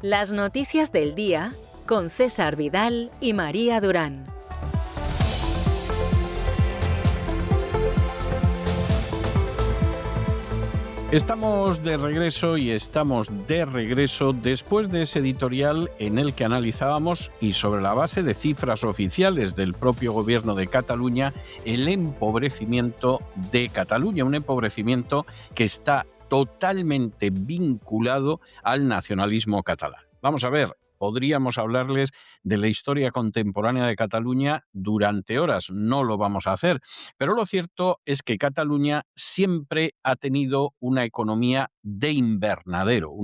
Las noticias del día con César Vidal y María Durán. Estamos de regreso después de ese editorial en el que analizábamos, y sobre la base de cifras oficiales del propio gobierno de Cataluña, el empobrecimiento de Cataluña, un empobrecimiento que está totalmente vinculado al nacionalismo catalán. Vamos a ver. Podríamos hablarles de la historia contemporánea de Cataluña durante horas, no lo vamos a hacer, pero lo cierto es que Cataluña siempre ha tenido una economía de invernadero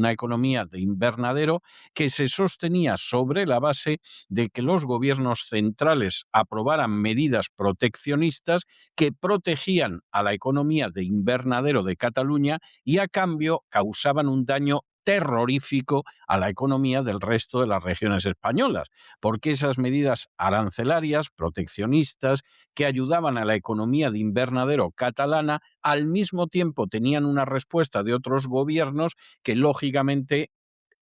que se sostenía sobre la base de que los gobiernos centrales aprobaran medidas proteccionistas que protegían a la economía de invernadero de Cataluña y a cambio causaban un daño terrorífico a la economía del resto de las regiones españolas, porque esas medidas arancelarias, proteccionistas, que ayudaban a la economía de invernadero catalana, al mismo tiempo tenían una respuesta de otros gobiernos que, lógicamente,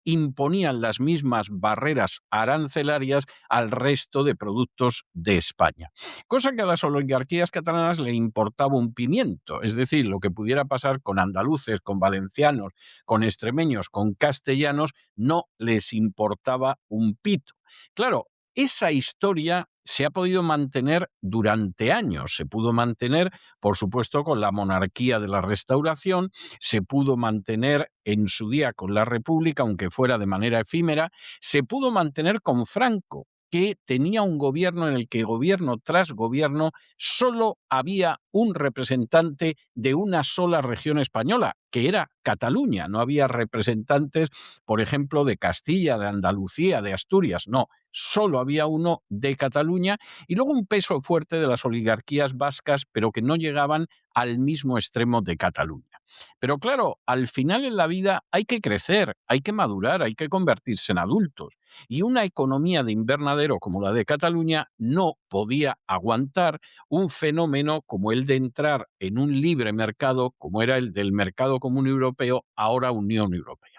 imponían las mismas barreras arancelarias al resto de productos de España. Cosa que a las oligarquías catalanas le importaba un pimiento, es decir, lo que pudiera pasar con andaluces, con valencianos, con extremeños, con castellanos, no les importaba un pito. Claro, esa historia se ha podido mantener durante años. Se pudo mantener, por supuesto, con la monarquía de la Restauración, se pudo mantener en su día con la República, aunque fuera de manera efímera, se pudo mantener con Franco, que tenía un gobierno en el que gobierno tras gobierno solo había un representante de una sola región española, que era Cataluña. No había representantes, por ejemplo, de Castilla, de Andalucía, de Asturias, no. Solo había uno de Cataluña y luego un peso fuerte de las oligarquías vascas, pero que no llegaban al mismo extremo de Cataluña. Pero claro, al final en la vida hay que crecer, hay que madurar, hay que convertirse en adultos. Y una economía de invernadero como la de Cataluña no podía aguantar un fenómeno como el de entrar en un libre mercado, como era el del Mercado Común Europeo, ahora Unión Europea.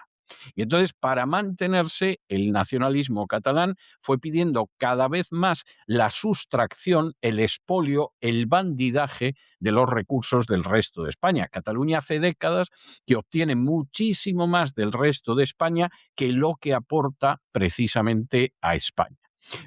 Y entonces, para mantenerse, el nacionalismo catalán fue pidiendo cada vez más la sustracción, el expolio, el bandidaje de los recursos del resto de España. Cataluña hace décadas que obtiene muchísimo más del resto de España que lo que aporta precisamente a España.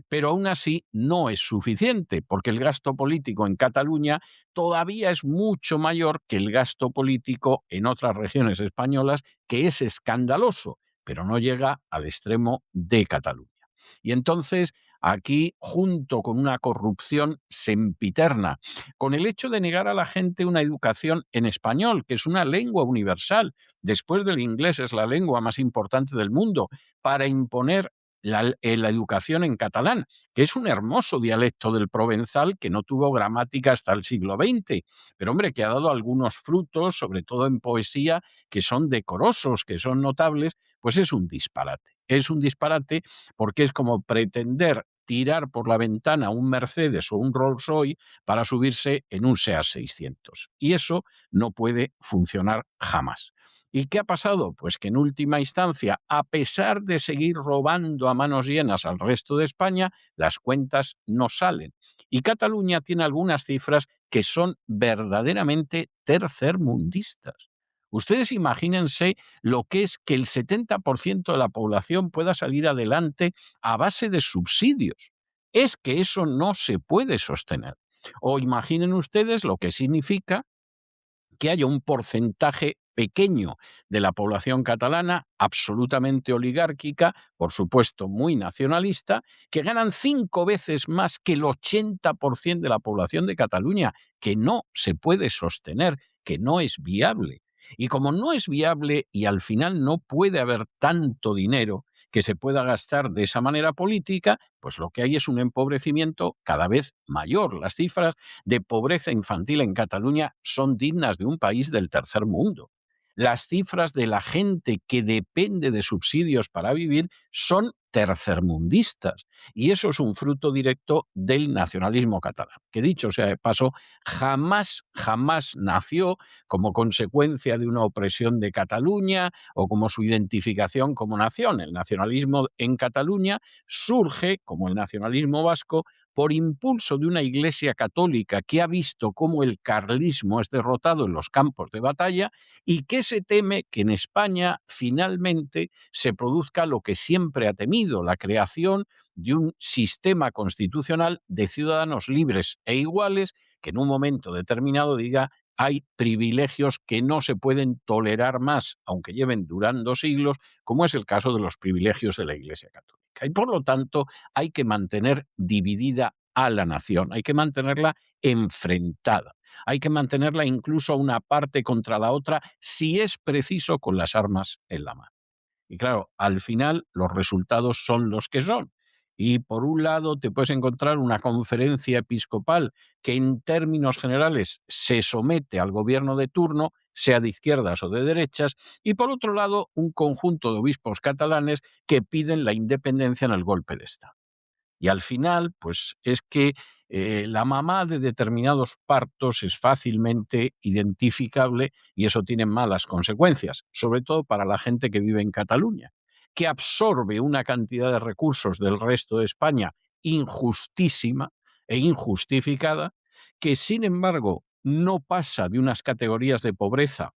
Pero aún así no es suficiente, porque el gasto político en Cataluña todavía es mucho mayor que el gasto político en otras regiones españolas, que es escandaloso, pero no llega al extremo de Cataluña. Y entonces, aquí, junto con una corrupción sempiterna, con el hecho de negar a la gente una educación en español, que es una lengua universal, después del inglés es la lengua más importante del mundo, para imponer la educación en catalán, que es un hermoso dialecto del provenzal que no tuvo gramática hasta el siglo XX, pero hombre, que ha dado algunos frutos, sobre todo en poesía, que son decorosos, que son notables, pues es un disparate. Es un disparate porque es como pretender tirar por la ventana un Mercedes o un Rolls Royce para subirse en un SEAT 600. Y eso no puede funcionar jamás. ¿Y qué ha pasado? Pues que en última instancia, a pesar de seguir robando a manos llenas al resto de España, las cuentas no salen. Y Cataluña tiene algunas cifras que son verdaderamente tercermundistas. Ustedes imagínense lo que es que el 70% de la población pueda salir adelante a base de subsidios. Es que eso no se puede sostener. O imaginen ustedes lo que significa que haya un porcentaje pequeño de la población catalana, absolutamente oligárquica, por supuesto muy nacionalista, que ganan 5 veces más que el 80% de la población de Cataluña, que no se puede sostener, que no es viable. Y como no es viable y al final no puede haber tanto dinero que se pueda gastar de esa manera política, pues lo que hay es un empobrecimiento cada vez mayor. Las cifras de pobreza infantil en Cataluña son dignas de un país del tercer mundo. Las cifras de la gente que depende de subsidios para vivir son tercermundistas. Y eso es un fruto directo del nacionalismo catalán, que dicho sea de paso, jamás nació como consecuencia de una opresión de Cataluña o como su identificación como nación. El nacionalismo en Cataluña surge, como el nacionalismo vasco, por impulso de una Iglesia católica que ha visto cómo el carlismo es derrotado en los campos de batalla y que se teme que en España finalmente se produzca lo que siempre ha temido, la creación de un sistema constitucional de ciudadanos libres e iguales que en un momento determinado diga hay privilegios que no se pueden tolerar más, aunque lleven durando siglos, como es el caso de los privilegios de la Iglesia Católica. Y por lo tanto hay que mantener dividida a la nación, hay que mantenerla enfrentada, hay que mantenerla incluso a una parte contra la otra, si es preciso, con las armas en la mano. Y claro, al final los resultados son los que son. Y por un lado te puedes encontrar una conferencia episcopal que en términos generales se somete al gobierno de turno, sea de izquierdas o de derechas, y por otro lado un conjunto de obispos catalanes que piden la independencia en el golpe de Estado. Y al final, pues es que la mamá de determinados partos es fácilmente identificable y eso tiene malas consecuencias, sobre todo para la gente que vive en Cataluña, que absorbe una cantidad de recursos del resto de España injustísima e injustificada, que sin embargo no pasa de unas categorías de pobreza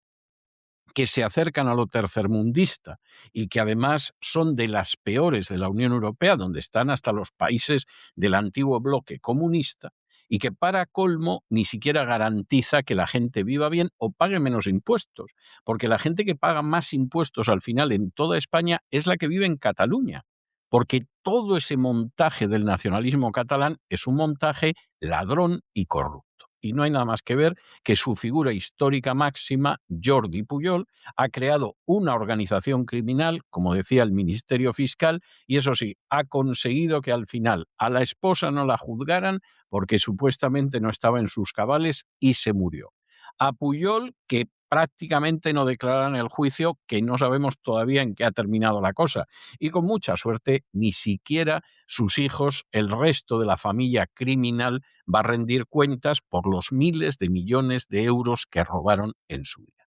que se acercan a lo tercermundista y que además son de las peores de la Unión Europea, donde están hasta los países del antiguo bloque comunista, y que para colmo ni siquiera garantiza que la gente viva bien o pague menos impuestos, porque la gente que paga más impuestos al final en toda España es la que vive en Cataluña, porque todo ese montaje del nacionalismo catalán es un montaje ladrón y corrupto. Y no hay nada más que ver que su figura histórica máxima, Jordi Pujol, ha creado una organización criminal, como decía el Ministerio Fiscal, y eso sí, ha conseguido que al final a la esposa no la juzgaran porque supuestamente no estaba en sus cabales y se murió. A Pujol, que prácticamente no declaran el juicio, que no sabemos todavía en qué ha terminado la cosa. Y con mucha suerte, ni siquiera sus hijos, el resto de la familia criminal, va a rendir cuentas por los miles de millones de euros que robaron en su vida.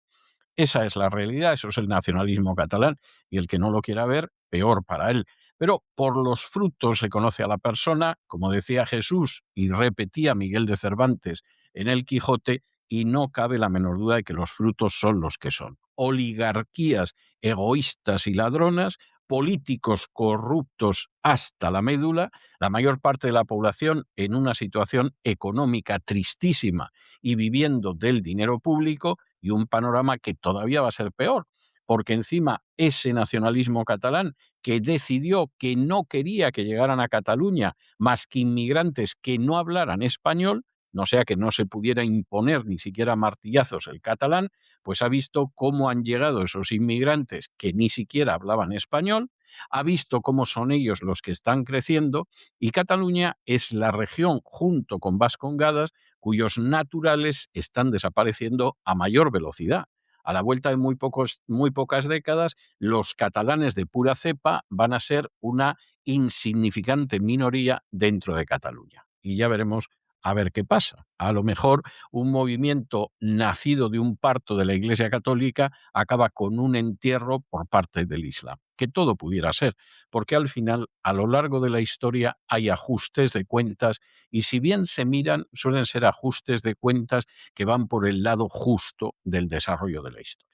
Esa es la realidad, eso es el nacionalismo catalán, y el que no lo quiera ver, peor para él. Pero por los frutos se conoce a la persona, como decía Jesús y repetía Miguel de Cervantes en El Quijote, y no cabe la menor duda de que los frutos son los que son. Oligarquías egoístas y ladronas, políticos corruptos hasta la médula, la mayor parte de la población en una situación económica tristísima y viviendo del dinero público, y un panorama que todavía va a ser peor, porque encima ese nacionalismo catalán que decidió que no quería que llegaran a Cataluña más que inmigrantes que no hablaran español, no sea que no se pudiera imponer ni siquiera a martillazos el catalán, pues ha visto cómo han llegado esos inmigrantes que ni siquiera hablaban español, ha visto cómo son ellos los que están creciendo, y Cataluña es la región, junto con Vascongadas, cuyos naturales están desapareciendo a mayor velocidad. A la vuelta de muy pocas décadas, los catalanes de pura cepa van a ser una insignificante minoría dentro de Cataluña. Y ya veremos a ver qué pasa. A lo mejor un movimiento nacido de un parto de la Iglesia Católica acaba con un entierro por parte del Islam. Que todo pudiera ser, porque al final, a lo largo de la historia, hay ajustes de cuentas y si bien se miran, suelen ser ajustes de cuentas que van por el lado justo del desarrollo de la historia.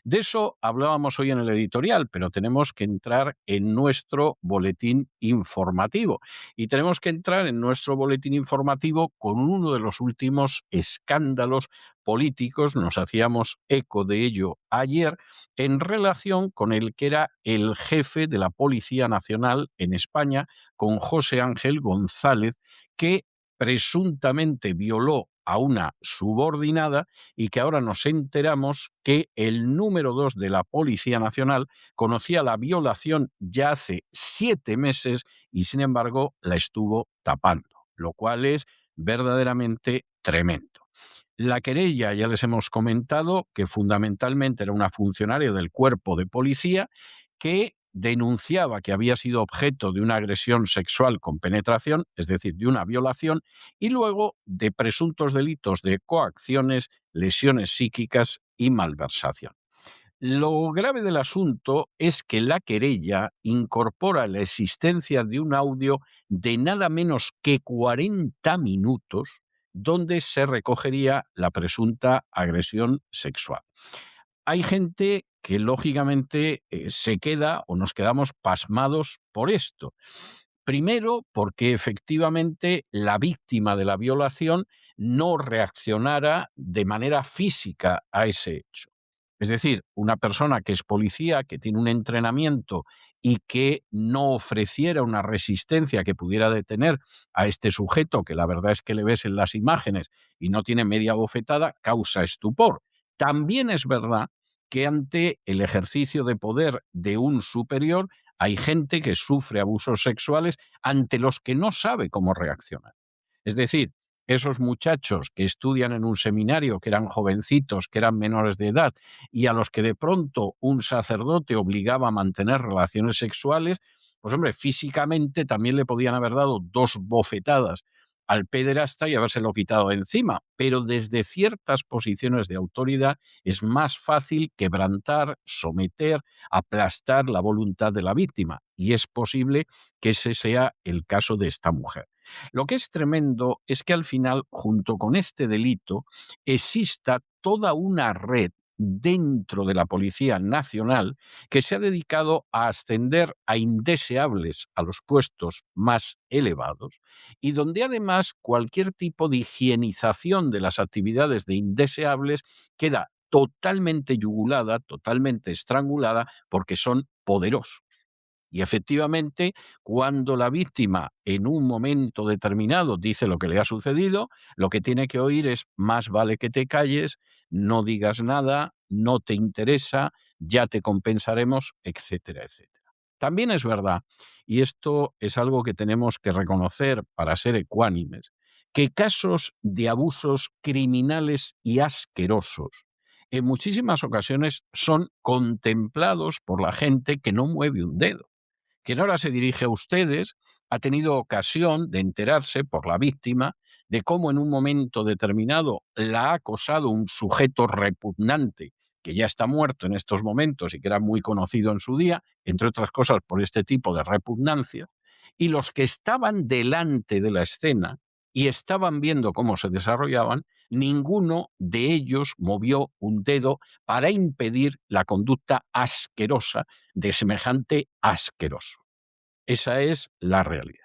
De eso hablábamos hoy en el editorial, pero tenemos que entrar en nuestro boletín informativo. Y tenemos que entrar en nuestro boletín informativo con uno de los últimos escándalos políticos, nos hacíamos eco de ello ayer, en relación con el que era el jefe de la Policía Nacional en España, con José Ángel González, que presuntamente violó a una subordinada y que ahora nos enteramos que el número 2 de la Policía Nacional conocía la violación ya hace 7 meses y sin embargo la estuvo tapando, lo cual es verdaderamente tremendo. La querella, ya les hemos comentado, que fundamentalmente era una funcionaria del cuerpo de policía que denunciaba que había sido objeto de una agresión sexual con penetración, es decir, de una violación, y luego de presuntos delitos de coacciones, lesiones psíquicas y malversación. Lo grave del asunto es que la querella incorpora la existencia de un audio de nada menos que 40 minutos donde se recogería la presunta agresión sexual. Hay gente que lógicamente se queda o nos quedamos pasmados por esto. Primero, porque efectivamente la víctima de la violación no reaccionara de manera física a ese hecho. Es decir, una persona que es policía, que tiene un entrenamiento y que no ofreciera una resistencia que pudiera detener a este sujeto, que la verdad es que le ves en las imágenes y no tiene media bofetada, causa estupor. También es verdad que ante el ejercicio de poder de un superior hay gente que sufre abusos sexuales ante los que no sabe cómo reaccionar. Es decir, esos muchachos que estudian en un seminario, que eran jovencitos, que eran menores de edad, y a los que de pronto un sacerdote obligaba a mantener relaciones sexuales, pues hombre, físicamente también le podían haber dado 2 bofetadas al pederasta y habérselo quitado de encima, pero desde ciertas posiciones de autoridad es más fácil quebrantar, someter, aplastar la voluntad de la víctima, y es posible que ese sea el caso de esta mujer. Lo que es tremendo es que al final, junto con este delito, exista toda una red dentro de la Policía Nacional que se ha dedicado a ascender a indeseables a los puestos más elevados y donde además cualquier tipo de higienización de las actividades de indeseables queda totalmente yugulada, totalmente estrangulada, porque son poderosos. Y efectivamente, cuando la víctima en un momento determinado dice lo que le ha sucedido, lo que tiene que oír es: más vale que te calles, no digas nada, no te interesa, ya te compensaremos, etcétera, etcétera. También es verdad, y esto es algo que tenemos que reconocer para ser ecuánimes, que casos de abusos criminales y asquerosos en muchísimas ocasiones son contemplados por la gente que no mueve un dedo. Quien ahora se dirige a ustedes ha tenido ocasión de enterarse por la víctima de cómo en un momento determinado la ha acosado un sujeto repugnante que ya está muerto en estos momentos y que era muy conocido en su día, entre otras cosas por este tipo de repugnancia, y los que estaban delante de la escena y estaban viendo cómo se desarrollaban, ninguno de ellos movió un dedo para impedir la conducta asquerosa de semejante asqueroso. Esa es la realidad.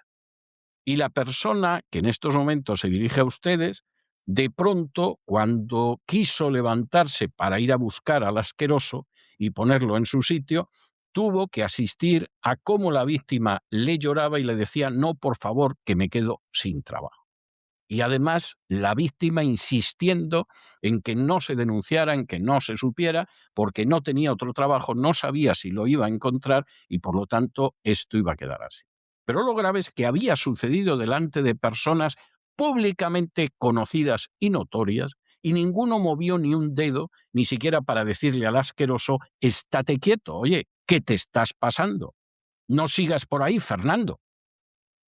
Y la persona que en estos momentos se dirige a ustedes, de pronto, cuando quiso levantarse para ir a buscar al asqueroso y ponerlo en su sitio, tuvo que asistir a cómo la víctima le lloraba y le decía: no, por favor, que me quedo sin trabajo. Y además la víctima insistiendo en que no se denunciara, en que no se supiera, porque no tenía otro trabajo, no sabía si lo iba a encontrar y por lo tanto esto iba a quedar así. Pero lo grave es que había sucedido delante de personas públicamente conocidas y notorias y ninguno movió ni un dedo, ni siquiera para decirle al asqueroso: estate quieto, oye, ¿qué te estás pasando? No sigas por ahí, Fernando.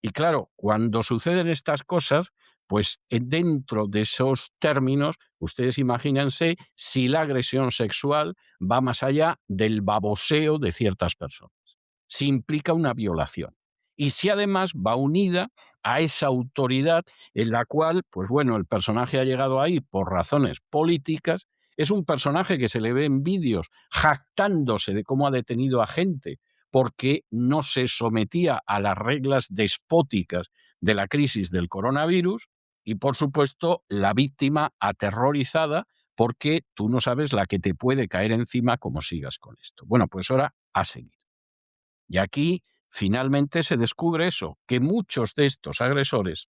Y claro, cuando suceden estas cosas, pues dentro de esos términos, ustedes imagínense si la agresión sexual va más allá del baboseo de ciertas personas, si implica una violación. Y si además va unida a esa autoridad en la cual, pues bueno, el personaje ha llegado ahí por razones políticas, es un personaje que se le ve en vídeos jactándose de cómo ha detenido a gente porque no se sometía a las reglas despóticas de la crisis del coronavirus y, por supuesto, la víctima aterrorizada porque tú no sabes la que te puede caer encima como sigas con esto. Bueno, pues ahora a seguir. Y aquí finalmente se descubre eso, que muchos de estos agresores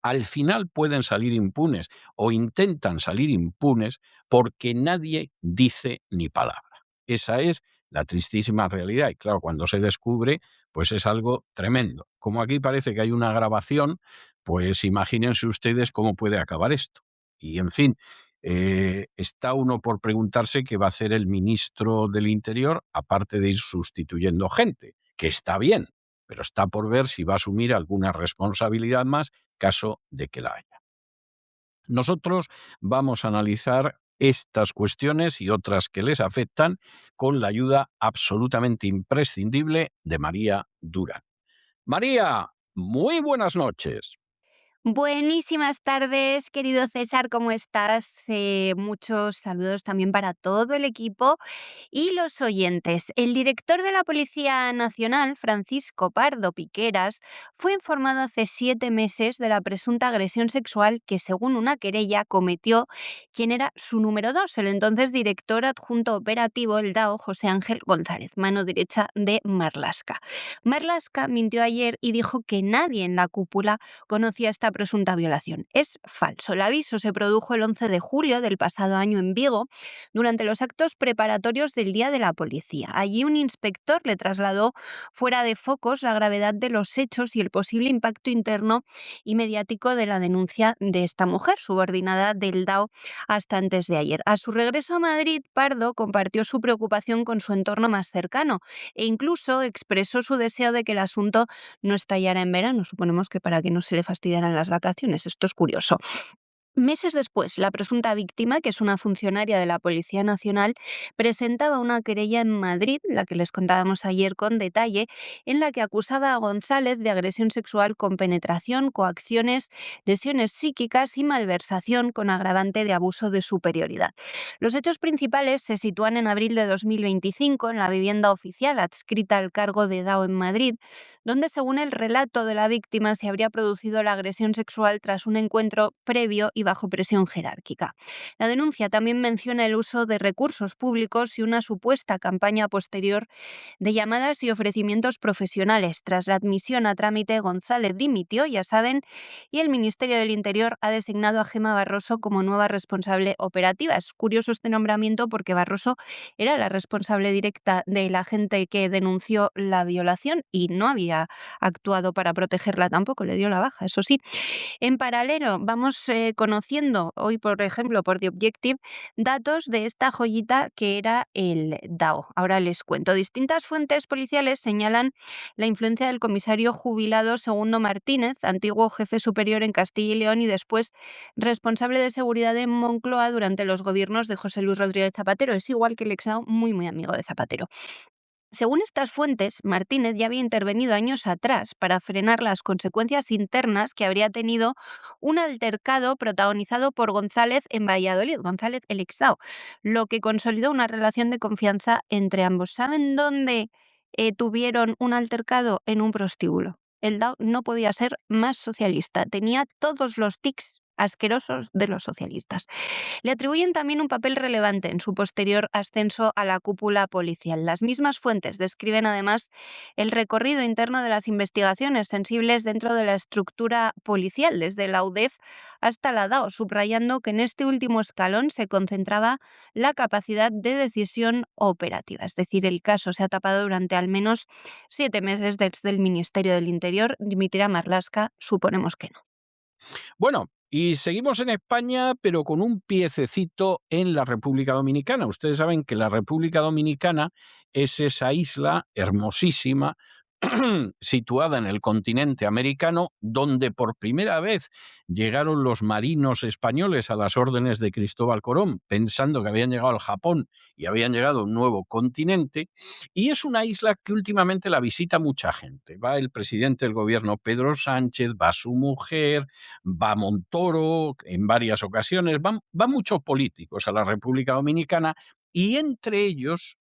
al final pueden salir impunes o intentan salir impunes porque nadie dice ni palabra. Esa es la tristísima realidad. Y claro, cuando se descubre, pues es algo tremendo. Como aquí parece que hay una grabación, pues imagínense ustedes cómo puede acabar esto. Y en fin, Está uno por preguntarse qué va a hacer el ministro del Interior, aparte de ir sustituyendo gente, que está bien, pero está por ver si va a asumir alguna responsabilidad más, caso de que la haya. Nosotros vamos a analizar estas cuestiones y otras que les afectan con la ayuda absolutamente imprescindible de María Durán. María, muy buenas noches. Buenísimas tardes, querido César, ¿cómo estás? Muchos saludos también para todo el equipo y los oyentes. El director de la Policía Nacional, Francisco Pardo Piqueras, fue informado hace 7 meses de la presunta agresión sexual que, según una querella, cometió quien era su número 2, el entonces director adjunto operativo, el DAO, José Ángel González, mano derecha de Marlaska. Marlaska mintió ayer y dijo que nadie en la cúpula conocía esta presunta violación. Es falso. El aviso se produjo el 11 de julio del pasado año en Vigo, durante los actos preparatorios del Día de la Policía. Allí un inspector le trasladó fuera de focos la gravedad de los hechos y el posible impacto interno y mediático de la denuncia de esta mujer, subordinada del DAO hasta antes de ayer. A su regreso a Madrid, Pardo compartió su preocupación con su entorno más cercano e incluso expresó su deseo de que el asunto no estallara en verano. Suponemos que para que no se le fastidiaran las vacaciones. Esto es curioso. Meses después, la presunta víctima, que es una funcionaria de la Policía Nacional, presentaba una querella en Madrid, la que les contábamos ayer con detalle, en la que acusaba a González de agresión sexual con penetración, coacciones, lesiones psíquicas y malversación con agravante de abuso de superioridad. Los hechos principales se sitúan en abril de 2025 en la vivienda oficial adscrita al cargo de DAO en Madrid, donde, según el relato de la víctima, se habría producido la agresión sexual tras un encuentro previo y bajo presión jerárquica. La denuncia también menciona el uso de recursos públicos y una supuesta campaña posterior de llamadas y ofrecimientos profesionales. Tras la admisión a trámite, González dimitió, ya saben, y el Ministerio del Interior ha designado a Gemma Barroso como nueva responsable operativa. Es curioso este nombramiento porque Barroso era la responsable directa del agente que denunció la violación y no había actuado para protegerla tampoco, le dio la baja, eso sí. En paralelo, vamos conociendo hoy, por ejemplo, por The Objective, datos de esta joyita que era el DAO. Ahora les cuento. Distintas fuentes policiales señalan la influencia del comisario jubilado Segundo Martínez, antiguo jefe superior en Castilla y León y después responsable de seguridad en Moncloa durante los gobiernos de José Luis Rodríguez Zapatero. Es igual que el ex-DAO, muy, muy amigo de Zapatero. Según estas fuentes, Martínez ya había intervenido años atrás para frenar las consecuencias internas que habría tenido un altercado protagonizado por González en Valladolid, González el ex-DAO, lo que consolidó una relación de confianza entre ambos. ¿Saben dónde tuvieron un altercado? En un prostíbulo. El DAO no podía ser más socialista, tenía todos los tics asquerosos de los socialistas. Le atribuyen también un papel relevante en su posterior ascenso a la cúpula policial. Las mismas fuentes describen además el recorrido interno de las investigaciones sensibles dentro de la estructura policial, desde la UDEF hasta la DAO, subrayando que en este último escalón se concentraba la capacidad de decisión operativa. Es decir, el caso se ha tapado durante al menos 7 meses desde el Ministerio del Interior. Dimitirá Marlaska, suponemos que no. Bueno, y seguimos en España, pero con un piececito en la República Dominicana. Ustedes saben que la República Dominicana es esa isla hermosísima situada en el continente americano, donde por primera vez llegaron los marinos españoles a las órdenes de Cristóbal Colón, pensando que habían llegado al Japón y habían llegado a un nuevo continente, y es una isla que últimamente la visita mucha gente. Va el presidente del gobierno Pedro Sánchez, va su mujer, va Montoro en varias ocasiones, van muchos políticos a la República Dominicana y entre ellos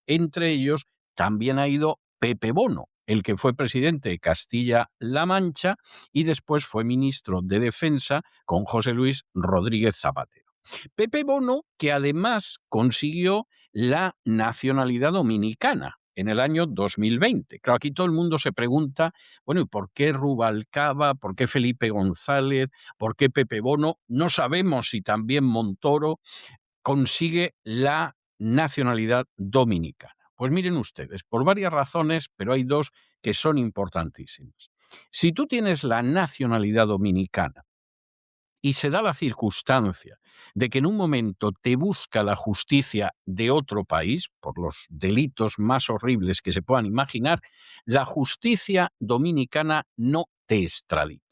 también ha ido Pepe Bono, el que fue presidente de Castilla-La Mancha y después fue ministro de Defensa con José Luis Rodríguez Zapatero. Pepe Bono, que además consiguió la nacionalidad dominicana en el año 2020. Claro, aquí todo el mundo se pregunta, bueno, ¿y por qué Rubalcaba? ¿Por qué Felipe González? ¿Por qué Pepe Bono? No sabemos si también Montoro consigue la nacionalidad dominicana. Pues miren ustedes, por varias razones, pero hay dos que son importantísimas. Si tú tienes la nacionalidad dominicana y se da la circunstancia de que en un momento te busca la justicia de otro país, por los delitos más horribles que se puedan imaginar, la justicia dominicana no te extradita.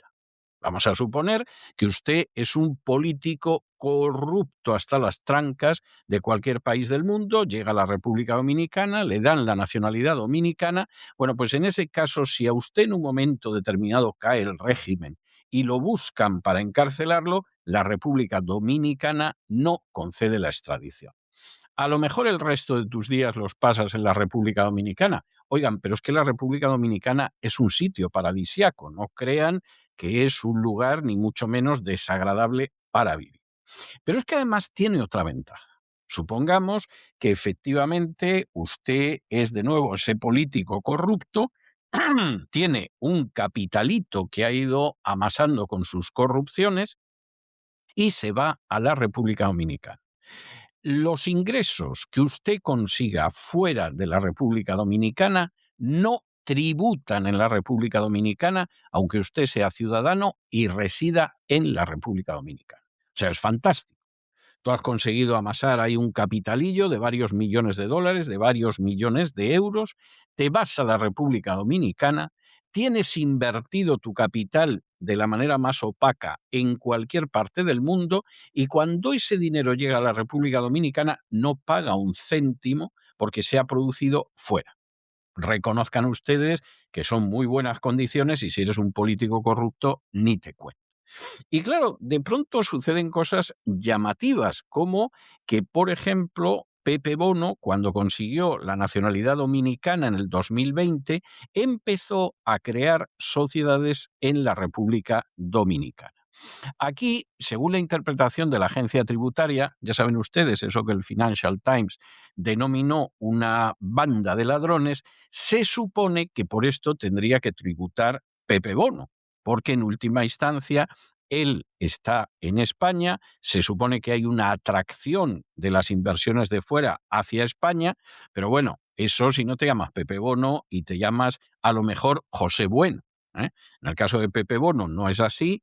Vamos a suponer que usted es un político corrupto hasta las trancas de cualquier país del mundo, llega a la República Dominicana, le dan la nacionalidad dominicana. Bueno, pues en ese caso, si a usted en un momento determinado cae el régimen y lo buscan para encarcelarlo, la República Dominicana no concede la extradición. A lo mejor el resto de tus días los pasas en la República Dominicana. Oigan, pero es que la República Dominicana es un sitio paradisiaco. No crean que es un lugar ni mucho menos desagradable para vivir. Pero es que además tiene otra ventaja. Supongamos que efectivamente usted es de nuevo ese político corrupto, tiene un capitalito que ha ido amasando con sus corrupciones y se va a la República Dominicana. Los ingresos que usted consiga fuera de la República Dominicana no tributan en la República Dominicana, aunque usted sea ciudadano y resida en la República Dominicana. O sea, es fantástico. Tú has conseguido amasar ahí un capitalillo de varios millones de dólares, de varios millones de euros, te vas a la República Dominicana, tienes invertido tu capital de la manera más opaca en cualquier parte del mundo y cuando ese dinero llega a la República Dominicana no paga un céntimo porque se ha producido fuera. Reconozcan ustedes que son muy buenas condiciones y si eres un político corrupto, ni te cuento. Y claro, de pronto suceden cosas llamativas, como que, por ejemplo, Pepe Bono, cuando consiguió la nacionalidad dominicana en el 2020, empezó a crear sociedades en la República Dominicana. Aquí, según la interpretación de la agencia tributaria, ya saben ustedes, eso que el Financial Times denominó una banda de ladrones, se supone que por esto tendría que tributar Pepe Bono, porque en última instancia él está en España, se supone que hay una atracción de las inversiones de fuera hacia España, pero bueno, eso si no te llamas Pepe Bono y te llamas a lo mejor José Bueno, ¿eh? En el caso de Pepe Bono no es así.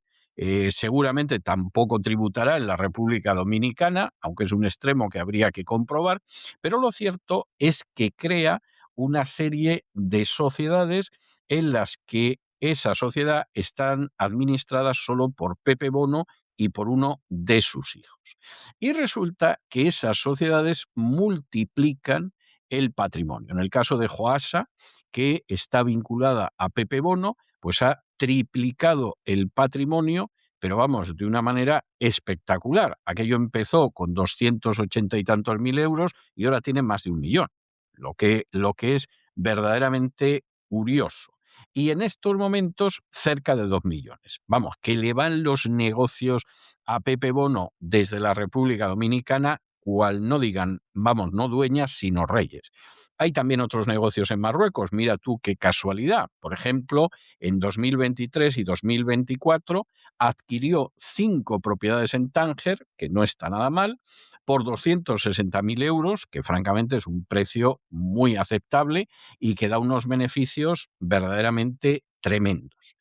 Seguramente tampoco tributará en la República Dominicana, aunque es un extremo que habría que comprobar, pero lo cierto es que crea una serie de sociedades en las que esa sociedad están administradas solo por Pepe Bono y por uno de sus hijos. Y resulta que esas sociedades multiplican el patrimonio. En el caso de Joasa, que está vinculada a Pepe Bono, pues ha triplicado el patrimonio, pero vamos, de una manera espectacular. Aquello empezó con 280 y tantos mil euros y ahora tiene más de 1 millón, lo que es verdaderamente curioso. Y en estos momentos cerca de 2 millones. Vamos, que le van los negocios a Pepe Bono desde la República Dominicana, cual no digan, vamos, no dueñas, sino reyes. Hay también otros negocios en Marruecos. Mira tú qué casualidad. Por ejemplo, en 2023 y 2024 adquirió 5 propiedades en Tánger, que no está nada mal, por 260.000 euros, que francamente es un precio muy aceptable y que da unos beneficios verdaderamente tremendos.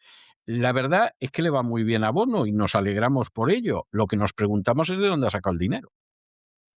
La verdad es que le va muy bien a Bono y nos alegramos por ello. Lo que nos preguntamos es de dónde ha sacado el dinero,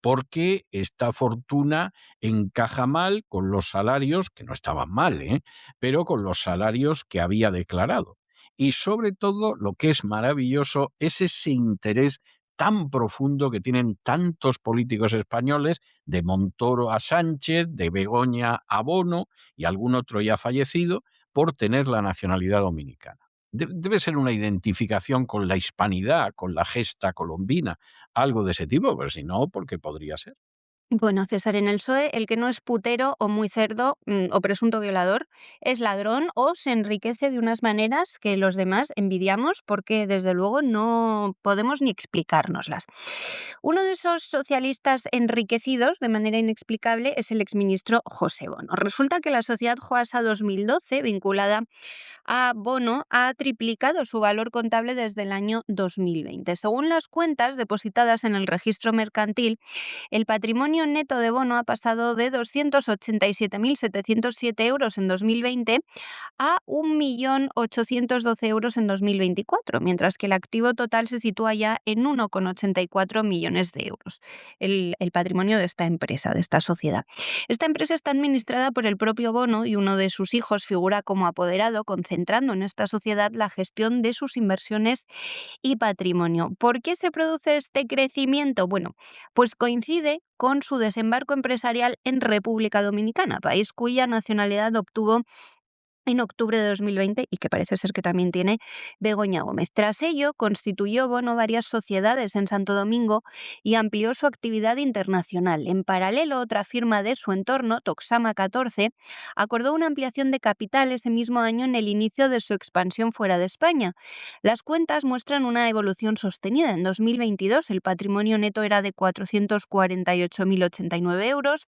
porque esta fortuna encaja mal con los salarios, que no estaban mal, pero con los salarios que había declarado. Y sobre todo, lo que es maravilloso es ese interés tan profundo que tienen tantos políticos españoles, de Montoro a Sánchez, de Begoña a Bono y algún otro ya fallecido, por tener la nacionalidad dominicana. Debe ser una identificación con la hispanidad, con la gesta colombina, algo de ese tipo, pero si no, ¿por qué podría ser? Bueno, César, en el PSOE, el que no es putero o muy cerdo o presunto violador es ladrón o se enriquece de unas maneras que los demás envidiamos porque desde luego no podemos ni explicárnoslas. Uno de esos socialistas enriquecidos de manera inexplicable es el exministro José Bono. Resulta que la sociedad Joasa 2012, vinculada a Bono, ha triplicado su valor contable desde el año 2020. Según las cuentas depositadas en el registro mercantil, el patrimonio patrimonio neto de Bono ha pasado de 287.707 euros en 2020 a 1.812.000 euros en 2024, mientras que el activo total se sitúa ya en 1,84 millones de euros, el patrimonio de esta empresa, de esta sociedad. Esta empresa está administrada por el propio Bono y uno de sus hijos figura como apoderado, concentrando en esta sociedad la gestión de sus inversiones y patrimonio. ¿Por qué se produce este crecimiento? Bueno, pues coincide con su desembarco empresarial en República Dominicana, país cuya nacionalidad obtuvo en octubre de 2020 y que parece ser que también tiene Begoña Gómez. Tras ello, constituyó Bono varias sociedades en Santo Domingo y amplió su actividad internacional. En paralelo, otra firma de su entorno, Toxama 14, acordó una ampliación de capital ese mismo año en el inicio de su expansión fuera de España. Las cuentas muestran una evolución sostenida. En 2022 el patrimonio neto era de 448.089 euros,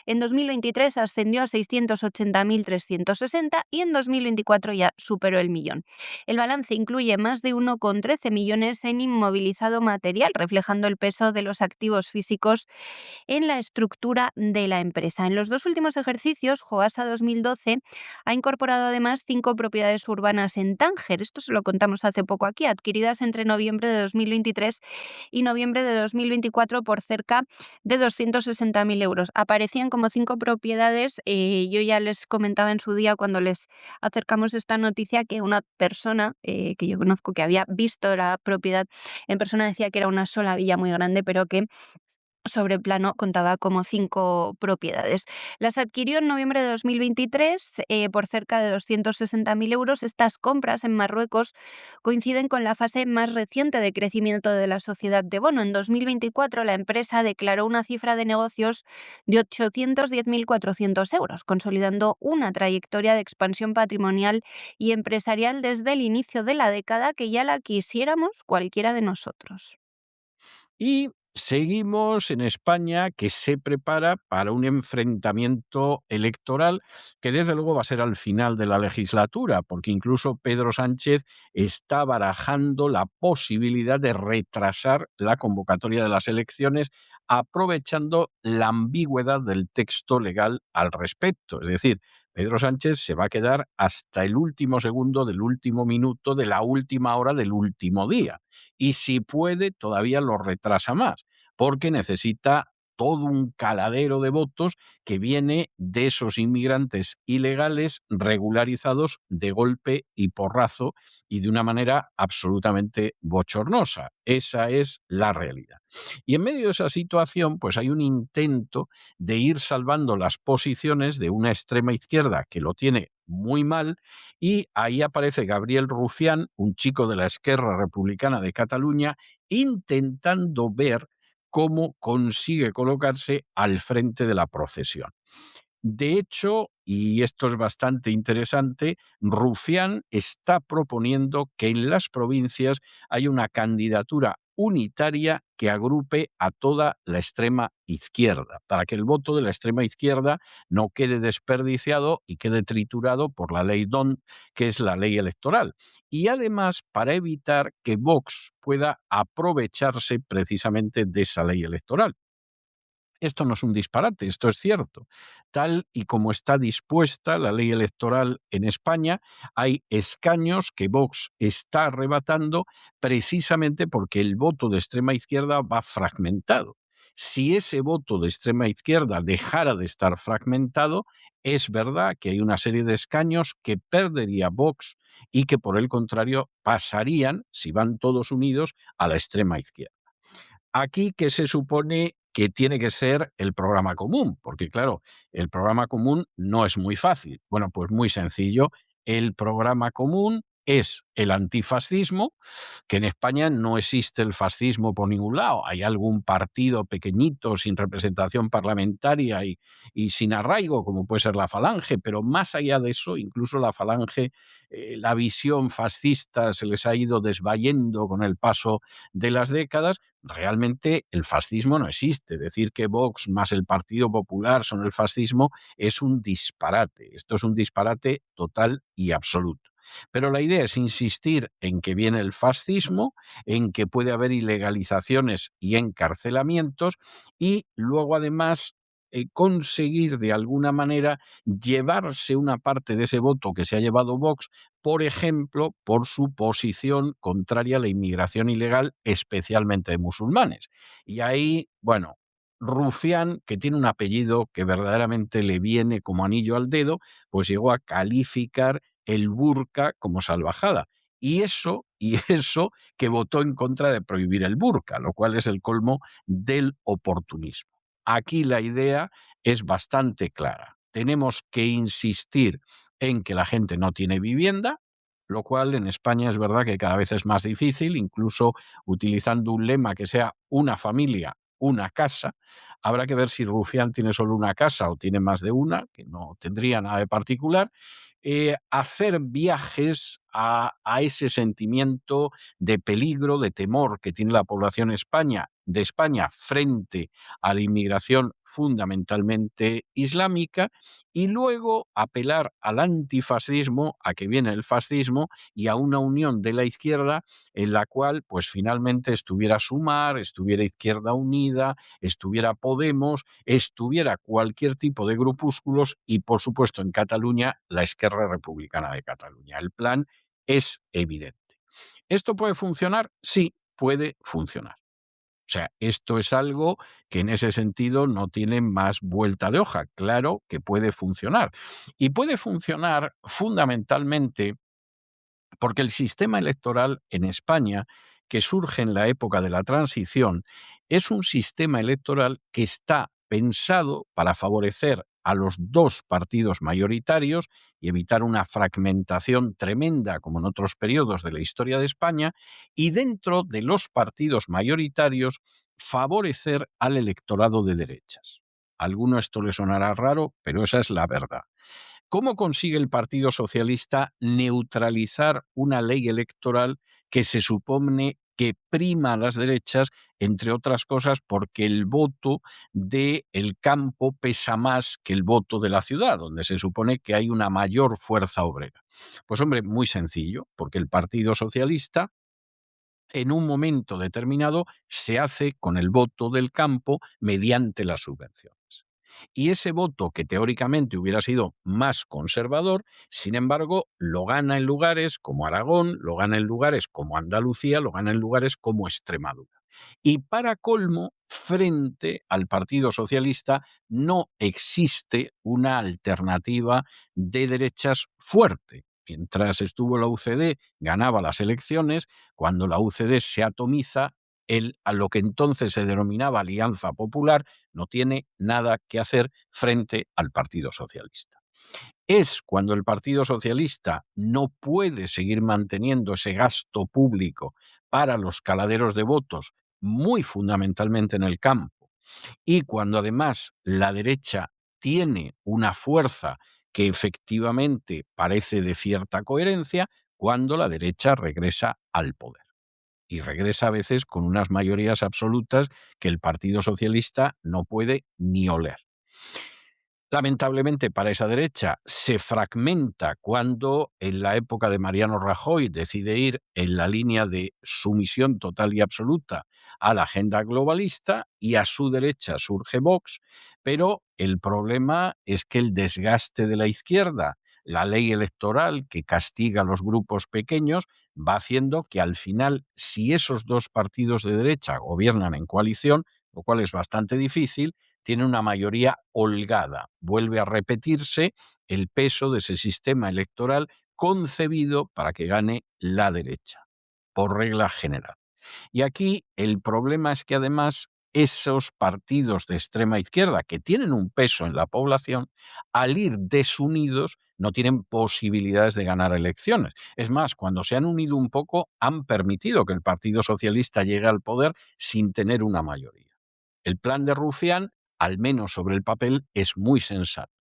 en 2023 ascendió a 680.360 y en 2024 ya superó el millón. El balance incluye más de 1,13 millones en inmovilizado material, reflejando el peso de los activos físicos en la estructura de la empresa. En los dos últimos ejercicios, Joasa 2012 ha incorporado además 5 propiedades urbanas en Tánger. Esto se lo contamos hace poco aquí, adquiridas entre noviembre de 2023 y noviembre de 2024 por cerca de 260.000 euros. Aparecían como 5 propiedades. Yo ya les comentaba en su día cuando les acercamos esta noticia que una persona que yo conozco que había visto la propiedad en persona decía que era una sola villa muy grande, pero que sobre plano contaba como 5 propiedades. Las adquirió en noviembre de 2023 por cerca de 260.000 euros. Estas compras en Marruecos coinciden con la fase más reciente de crecimiento de la sociedad de Bono. En 2024 la empresa declaró una cifra de negocios de 810.400 euros, consolidando una trayectoria de expansión patrimonial y empresarial desde el inicio de la década que ya la quisiéramos cualquiera de nosotros. Y seguimos en España, que se prepara para un enfrentamiento electoral que desde luego va a ser al final de la legislatura, porque incluso Pedro Sánchez está barajando la posibilidad de retrasar la convocatoria de las elecciones, aprovechando la ambigüedad del texto legal al respecto. Es decir, Pedro Sánchez se va a quedar hasta el último segundo del último minuto de la última hora del último día. Y si puede, todavía lo retrasa más, porque necesita todo un caladero de votos que viene de esos inmigrantes ilegales regularizados de golpe y porrazo y de una manera absolutamente bochornosa. Esa es la realidad. Y en medio de esa situación, pues hay un intento de ir salvando las posiciones de una extrema izquierda que lo tiene muy mal, y ahí aparece Gabriel Rufián, un chico de la Esquerra Republicana de Cataluña, intentando ver cómo consigue colocarse al frente de la procesión. De hecho, y esto es bastante interesante, Rufián está proponiendo que en las provincias haya una candidatura unitaria que agrupe a toda la extrema izquierda, para que el voto de la extrema izquierda no quede desperdiciado y quede triturado por la ley DONT, que es la ley electoral. Y además, para evitar que Vox pueda aprovecharse precisamente de esa ley electoral. Esto no es un disparate, esto es cierto. Tal y como está dispuesta la ley electoral en España, hay escaños que Vox está arrebatando precisamente porque el voto de extrema izquierda va fragmentado. Si ese voto de extrema izquierda dejara de estar fragmentado, es verdad que hay una serie de escaños que perdería Vox y que por el contrario pasarían, si van todos unidos, a la extrema izquierda. Aquí, ¿qué se supone que tiene que ser el programa común? Porque, claro, el programa común no es muy fácil. Bueno, pues muy sencillo. El programa común es el antifascismo, que en España no existe el fascismo por ningún lado. Hay algún partido pequeñito, sin representación parlamentaria y sin arraigo, como puede ser la Falange, pero más allá de eso, incluso la Falange, la visión fascista se les ha ido desvayendo con el paso de las décadas. Realmente el fascismo no existe. Decir que Vox más el Partido Popular son el fascismo es un disparate. Esto es un disparate total y absoluto. Pero la idea es insistir en que viene el fascismo, en que puede haber ilegalizaciones y encarcelamientos y luego además conseguir de alguna manera llevarse una parte de ese voto que se ha llevado Vox, por ejemplo, por su posición contraria a la inmigración ilegal, especialmente de musulmanes. Y ahí, bueno, Rufián, que tiene un apellido que verdaderamente le viene como anillo al dedo, pues llegó a calificar el burka como salvajada. Y eso que votó en contra de prohibir el burka, lo cual es el colmo del oportunismo. Aquí la idea es bastante clara. Tenemos que insistir en que la gente no tiene vivienda, lo cual en España es verdad que cada vez es más difícil, incluso utilizando un lema que sea una familia, una casa. Habrá que ver si Rufián tiene solo una casa o tiene más de una, que no tendría nada de particular. Hacer viajes a ese sentimiento de peligro, de temor que tiene la población de España frente a la inmigración fundamentalmente islámica y luego apelar al antifascismo, a que viene el fascismo y a una unión de la izquierda en la cual pues finalmente estuviera Sumar, estuviera Izquierda Unida, estuviera Podemos, estuviera cualquier tipo de grupúsculos y por supuesto en Cataluña la Esquerra Republicana de Cataluña. El plan es evidente. ¿Esto puede funcionar? Sí, puede funcionar. O sea, esto es algo que en ese sentido no tiene más vuelta de hoja. Claro que puede funcionar. Y puede funcionar fundamentalmente porque el sistema electoral en España, que surge en la época de la transición, es un sistema electoral que está pensado para favorecer a los dos partidos mayoritarios y evitar una fragmentación tremenda como en otros periodos de la historia de España, y dentro de los partidos mayoritarios favorecer al electorado de derechas. A alguno esto le sonará raro, pero esa es la verdad. ¿Cómo consigue el Partido Socialista neutralizar una ley electoral que se supone que prima a las derechas, entre otras cosas, porque el voto del campo pesa más que el voto de la ciudad, donde se supone que hay una mayor fuerza obrera? Pues hombre, muy sencillo, porque el Partido Socialista en un momento determinado se hace con el voto del campo mediante las subvenciones. Y ese voto, que teóricamente hubiera sido más conservador, sin embargo, lo gana en lugares como Aragón, lo gana en lugares como Andalucía, lo gana en lugares como Extremadura. Y para colmo, frente al Partido Socialista no existe una alternativa de derechas fuerte. Mientras estuvo la UCD, ganaba las elecciones. Cuando la UCD se atomiza, a lo que entonces se denominaba Alianza Popular no tiene nada que hacer frente al Partido Socialista. Es cuando el Partido Socialista no puede seguir manteniendo ese gasto público para los caladeros de votos, muy fundamentalmente en el campo, y cuando además la derecha tiene una fuerza que efectivamente parece de cierta coherencia, cuando la derecha regresa al poder. Y regresa a veces con unas mayorías absolutas que el Partido Socialista no puede ni oler. Lamentablemente para esa derecha se fragmenta cuando en la época de Mariano Rajoy decide ir en la línea de sumisión total y absoluta a la agenda globalista, y a su derecha surge Vox, pero el problema es que el desgaste de la izquierda, la ley electoral que castiga a los grupos pequeños, va haciendo que al final, si esos dos partidos de derecha gobiernan en coalición, lo cual es bastante difícil, tiene una mayoría holgada. Vuelve a repetirse el peso de ese sistema electoral concebido para que gane la derecha, por regla general. Y aquí el problema es que además esos partidos de extrema izquierda, que tienen un peso en la población, al ir desunidos no tienen posibilidades de ganar elecciones. Es más, cuando se han unido un poco, han permitido que el Partido Socialista llegue al poder sin tener una mayoría. El plan de Rufián, al menos sobre el papel, es muy sensato.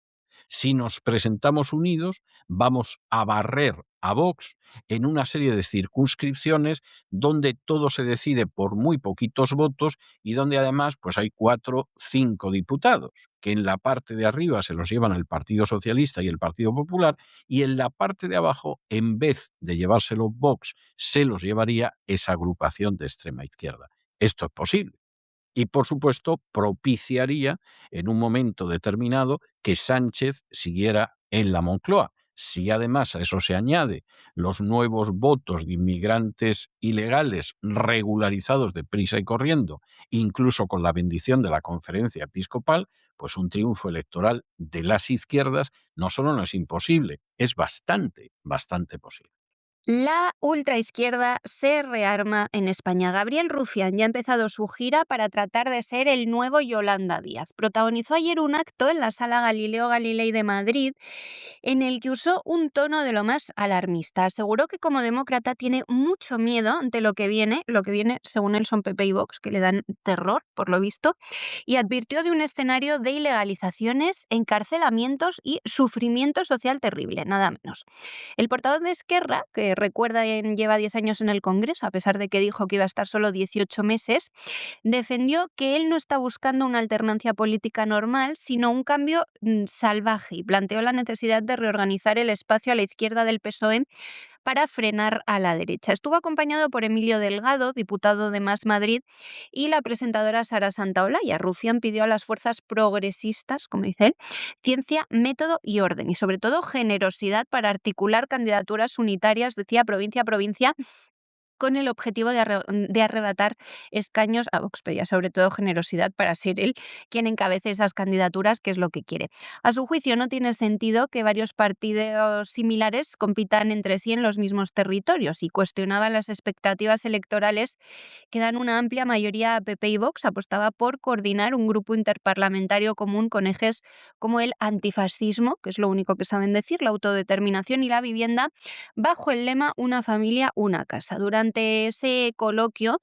Si nos presentamos unidos, vamos a barrer a Vox en una serie de circunscripciones donde todo se decide por muy poquitos votos y donde además pues hay 4, 5 diputados, que en la parte de arriba se los llevan el Partido Socialista y el Partido Popular, y en la parte de abajo, en vez de llevárselo Vox, se los llevaría esa agrupación de extrema izquierda. Esto es posible. Y, por supuesto, propiciaría en un momento determinado que Sánchez siguiera en la Moncloa. Si además a eso se añade los nuevos votos de inmigrantes ilegales regularizados de prisa y corriendo, incluso con la bendición de la conferencia episcopal, pues un triunfo electoral de las izquierdas no solo no es imposible, es bastante, bastante posible. La ultraizquierda se rearma en España. Gabriel Rufián ya ha empezado su gira para tratar de ser el nuevo Yolanda Díaz. Protagonizó ayer un acto en la Sala Galileo Galilei de Madrid en el que usó un tono de lo más alarmista. Aseguró que como demócrata tiene mucho miedo ante lo que viene según él son PP y Vox, que le dan terror, por lo visto, y advirtió de un escenario de ilegalizaciones, encarcelamientos y sufrimiento social terrible, nada menos. El portavoz de Esquerra, que lleva 10 años en el Congreso, a pesar de que dijo que iba a estar solo 18 meses, defendió que él no está buscando una alternancia política normal, sino un cambio salvaje, y planteó la necesidad de reorganizar el espacio a la izquierda del PSOE para frenar a la derecha. Estuvo acompañado por Emilio Delgado, diputado de Más Madrid, y la presentadora Sara Santaolalla. Rufián pidió a las fuerzas progresistas, como dice él, ciencia, método y orden, y sobre todo generosidad para articular candidaturas unitarias, decía, provincia a provincia, con el objetivo de arrebatar escaños a Vox. Pedía sobre todo generosidad para ser él quien encabece esas candidaturas, que es lo que quiere. A su juicio, no tiene sentido que varios partidos similares compitan entre sí en los mismos territorios, y cuestionaba las expectativas electorales que dan una amplia mayoría a PP y Vox. Apostaba por coordinar un grupo interparlamentario común con ejes como el antifascismo, que es lo único que saben decir, la autodeterminación y la vivienda, bajo el lema Una familia, una casa. Durante ese coloquio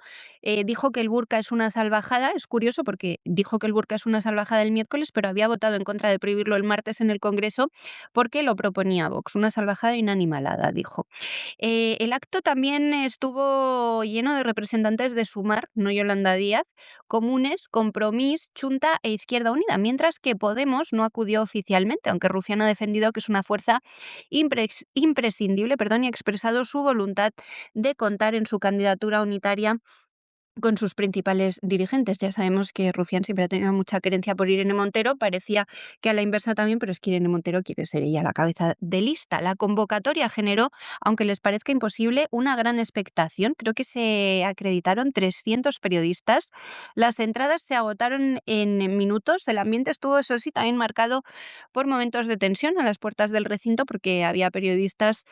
dijo que el burka es una salvajada. Es curioso porque dijo que el burka es una salvajada el miércoles, pero había votado en contra de prohibirlo el martes en el Congreso porque lo proponía Vox. Una salvajada y una animalada, dijo. El acto también estuvo lleno de representantes de Sumar, no Yolanda Díaz, Comunes, Compromís, Chunta e Izquierda Unida, mientras que Podemos no acudió oficialmente, aunque Rufián ha defendido que es una fuerza imprescindible, y ha expresado su voluntad de contar en su candidatura unitaria con sus principales dirigentes. Ya sabemos que Rufián siempre ha tenido mucha querencia por Irene Montero, parecía que a la inversa también, pero es que Irene Montero quiere ser ella la cabeza de lista. La convocatoria generó, aunque les parezca imposible, una gran expectación. Creo que se acreditaron 300 periodistas. Las entradas se agotaron en minutos. El ambiente estuvo, eso sí, también marcado por momentos de tensión a las puertas del recinto, porque había periodistas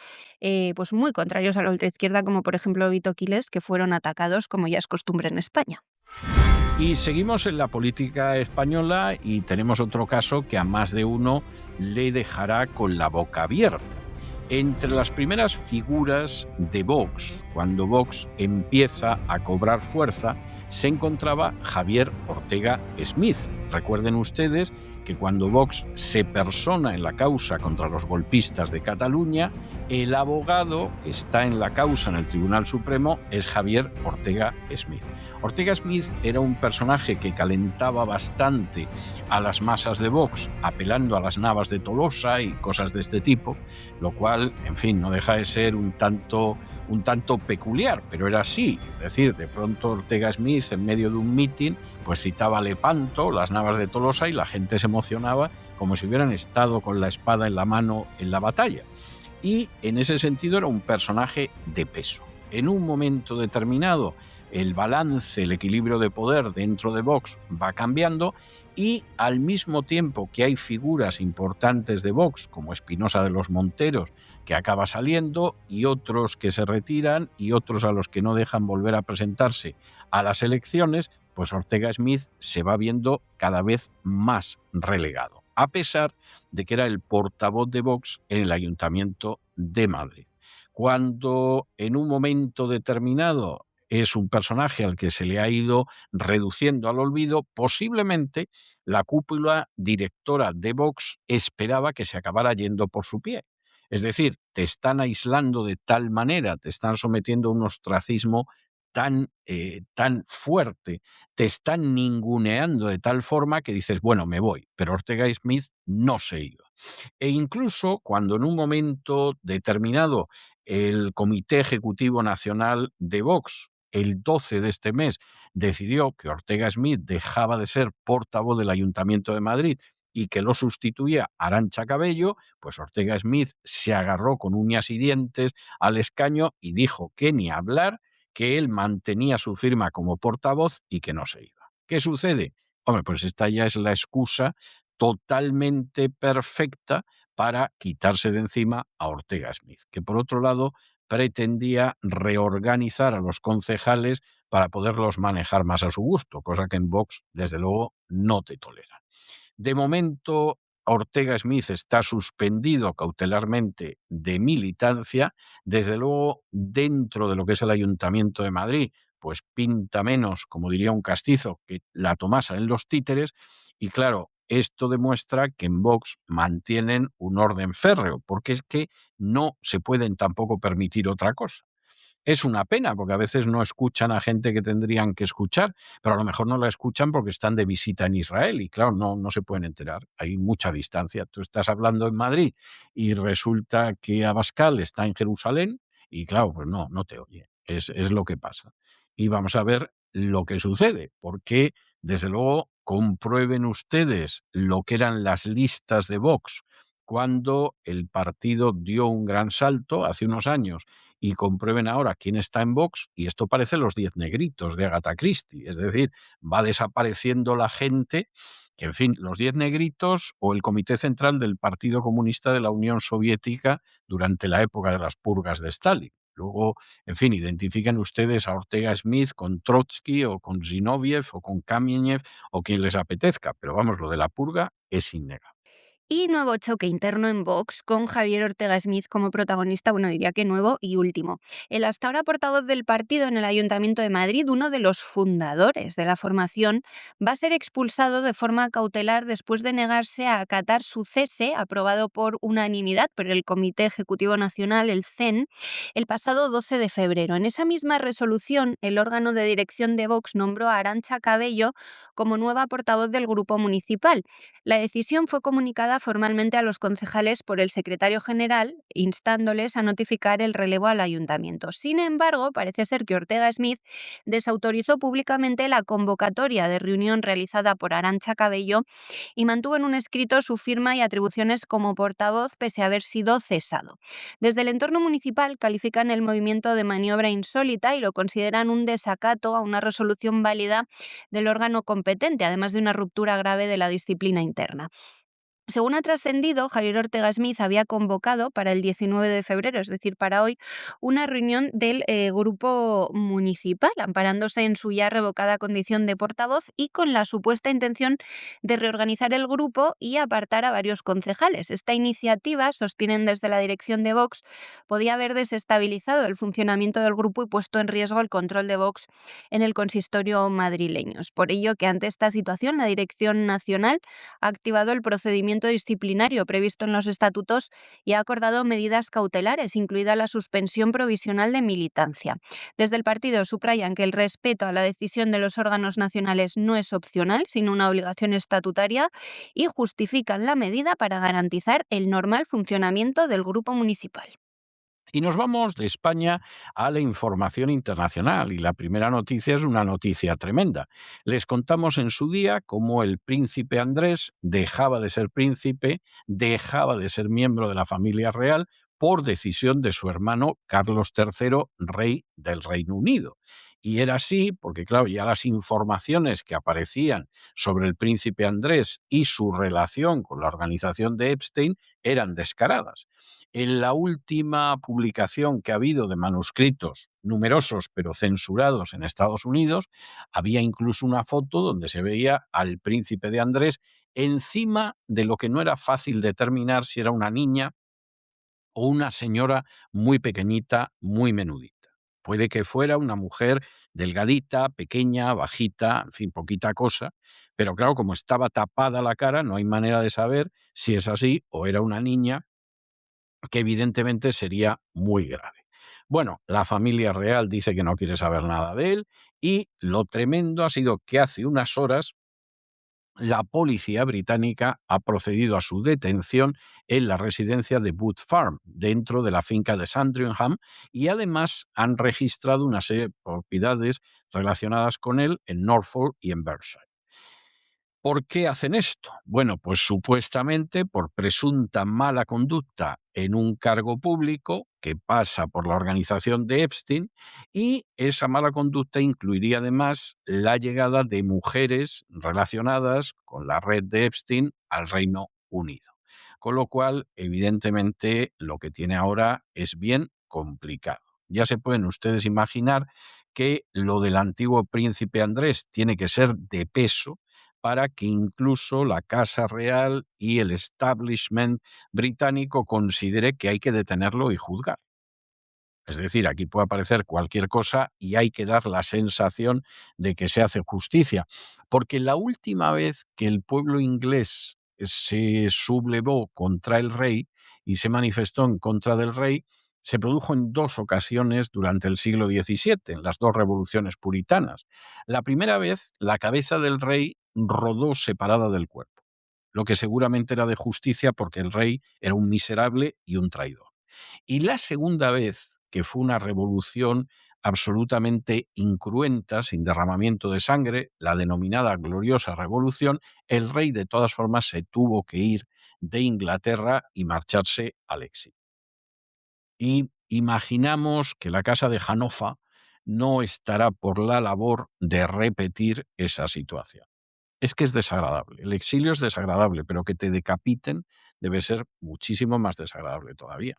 pues muy contrarios a la ultraizquierda, como por ejemplo Vito Quiles, que fueron atacados, como ya es costumbre en España. Y seguimos en la política española y tenemos otro caso que a más de uno le dejará con la boca abierta. Entre las primeras figuras de Vox, cuando Vox empieza a cobrar fuerza, se encontraba Javier Ortega Smith. Recuerden ustedes que cuando Vox se persona en la causa contra los golpistas de Cataluña, el abogado que está en la causa en el Tribunal Supremo es Javier Ortega Smith. Ortega Smith era un personaje que calentaba bastante a las masas de Vox, apelando a las Navas de Tolosa y cosas de este tipo, lo cual, en fin, no deja de ser un tanto peculiar, pero era así. Es decir, de pronto Ortega Smith, en medio de un mitin, pues citaba a Lepanto, las Navas de Tolosa, y la gente se emocionaba como si hubieran estado con la espada en la mano en la batalla. Y en ese sentido era un personaje de peso. En un momento determinado, el balance, el equilibrio de poder dentro de Vox va cambiando, y al mismo tiempo que hay figuras importantes de Vox, como Espinosa de los Monteros, que acaba saliendo, y otros que se retiran, y otros a los que no dejan volver a presentarse a las elecciones, pues Ortega Smith se va viendo cada vez más relegado, a pesar de que era el portavoz de Vox en el Ayuntamiento de Madrid. Cuando en un momento determinado es un personaje al que se le ha ido reduciendo al olvido. Posiblemente la cúpula directora de Vox esperaba que se acabara yendo por su pie. Es decir, te están aislando de tal manera, te están sometiendo a un ostracismo tan fuerte, te están ninguneando de tal forma que dices, bueno, me voy, pero Ortega Smith no se iba. E incluso cuando en un momento determinado el Comité Ejecutivo Nacional de Vox, el 12 de este mes, decidió que Ortega Smith dejaba de ser portavoz del Ayuntamiento de Madrid y que lo sustituía Arantxa Cabello, pues Ortega Smith se agarró con uñas y dientes al escaño y dijo que ni hablar, que él mantenía su firma como portavoz y que no se iba. ¿Qué sucede? Hombre, pues esta ya es la excusa totalmente perfecta para quitarse de encima a Ortega Smith, que por otro lado pretendía reorganizar a los concejales para poderlos manejar más a su gusto, cosa que en Vox, desde luego, no te toleran. De momento, Ortega Smith está suspendido cautelarmente de militancia. Desde luego, dentro de lo que es el Ayuntamiento de Madrid, pues pinta menos, como diría un castizo, que la Tomasa en los títeres. Y claro, esto demuestra que en Vox mantienen un orden férreo, porque es que no se pueden tampoco permitir otra cosa. Es una pena, porque a veces no escuchan a gente que tendrían que escuchar, pero a lo mejor no la escuchan porque están de visita en Israel y claro, no se pueden enterar. Hay mucha distancia. Tú estás hablando en Madrid y resulta que Abascal está en Jerusalén y claro, pues no te oye. Es lo que pasa. Y vamos a ver lo que sucede, porque desde luego comprueben ustedes lo que eran las listas de Vox cuando el partido dio un gran salto hace unos años y comprueben ahora quién está en Vox, y esto parece los 10 negritos de Agatha Christie, es decir, va desapareciendo la gente, que en fin, los 10 negritos o el Comité Central del Partido Comunista de la Unión Soviética durante la época de las purgas de Stalin. Luego, en fin, identifiquen ustedes a Ortega Smith con Trotsky o con Zinoviev o con Kamenev o quien les apetezca, pero vamos, lo de la purga es innegable. Y nuevo choque interno en Vox con Javier Ortega Smith como protagonista, bueno, diría que nuevo y último. El hasta ahora portavoz del partido en el Ayuntamiento de Madrid, uno de los fundadores de la formación, va a ser expulsado de forma cautelar después de negarse a acatar su cese, aprobado por unanimidad por el Comité Ejecutivo Nacional, el CEN, el pasado 12 de febrero. En esa misma resolución, el órgano de dirección de Vox nombró a Arantxa Cabello como nueva portavoz del grupo municipal. La decisión fue comunicada formalmente a los concejales por el secretario general, instándoles a notificar el relevo al ayuntamiento. Sin embargo, parece ser que Ortega Smith desautorizó públicamente la convocatoria de reunión realizada por Arantxa Cabello y mantuvo en un escrito su firma y atribuciones como portavoz pese a haber sido cesado. Desde el entorno municipal califican el movimiento de maniobra insólita y lo consideran un desacato a una resolución válida del órgano competente, además de una ruptura grave de la disciplina interna. Según ha trascendido, Javier Ortega Smith había convocado para el 19 de febrero, es decir, para hoy, una reunión del grupo municipal, amparándose en su ya revocada condición de portavoz y con la supuesta intención de reorganizar el grupo y apartar a varios concejales. Esta iniciativa, sostienen desde la dirección de Vox, podía haber desestabilizado el funcionamiento del grupo y puesto en riesgo el control de Vox en el consistorio madrileño. Es por ello que ante esta situación la Dirección Nacional ha activado el procedimiento disciplinario previsto en los estatutos y ha acordado medidas cautelares, incluida la suspensión provisional de militancia. Desde el partido subrayan que el respeto a la decisión de los órganos nacionales no es opcional, sino una obligación estatutaria, y justifican la medida para garantizar el normal funcionamiento del grupo municipal. Y nos vamos de España a la información internacional y la primera noticia es una noticia tremenda. Les contamos en su día cómo el príncipe Andrés dejaba de ser príncipe, dejaba de ser miembro de la familia real por decisión de su hermano Carlos III, rey del Reino Unido. Y era así porque, claro, ya las informaciones que aparecían sobre el príncipe Andrés y su relación con la organización de Epstein eran descaradas. En la última publicación que ha habido de manuscritos, numerosos pero censurados en Estados Unidos, había incluso una foto donde se veía al príncipe de Andrés encima de lo que no era fácil determinar si era una niña o una señora muy pequeñita, muy menudita. Puede que fuera una mujer delgadita, pequeña, bajita, en fin, poquita cosa, pero claro, como estaba tapada la cara, no hay manera de saber si es así o era una niña, que evidentemente sería muy grave. Bueno, la familia real dice que no quiere saber nada de él y lo tremendo ha sido que hace unas horas la policía británica ha procedido a su detención en la residencia de Wood Farm, dentro de la finca de Sandringham, y además han registrado una serie de propiedades relacionadas con él en Norfolk y en Berkshire. ¿Por qué hacen esto? Bueno, pues supuestamente por presunta mala conducta en un cargo público que pasa por la organización de Epstein, y esa mala conducta incluiría además la llegada de mujeres relacionadas con la red de Epstein al Reino Unido. Con lo cual, evidentemente, lo que tiene ahora es bien complicado. Ya se pueden ustedes imaginar que lo del antiguo príncipe Andrés tiene que ser de peso para que incluso la Casa Real y el establishment británico considere que hay que detenerlo y juzgar. Es decir, aquí puede aparecer cualquier cosa y hay que dar la sensación de que se hace justicia. Porque la última vez que el pueblo inglés se sublevó contra el rey y se manifestó en contra del rey, se produjo en dos ocasiones durante el siglo XVII, en las dos revoluciones puritanas. La primera vez, la cabeza del rey rodó separada del cuerpo, lo que seguramente era de justicia porque el rey era un miserable y un traidor. Y la segunda vez, que fue una revolución absolutamente incruenta, sin derramamiento de sangre, la denominada Gloriosa Revolución, el rey de todas formas se tuvo que ir de Inglaterra y marcharse al exilio. Y imaginamos que la Casa de Hanover no estará por la labor de repetir esa situación. Es que es desagradable. El exilio es desagradable, pero que te decapiten debe ser muchísimo más desagradable todavía.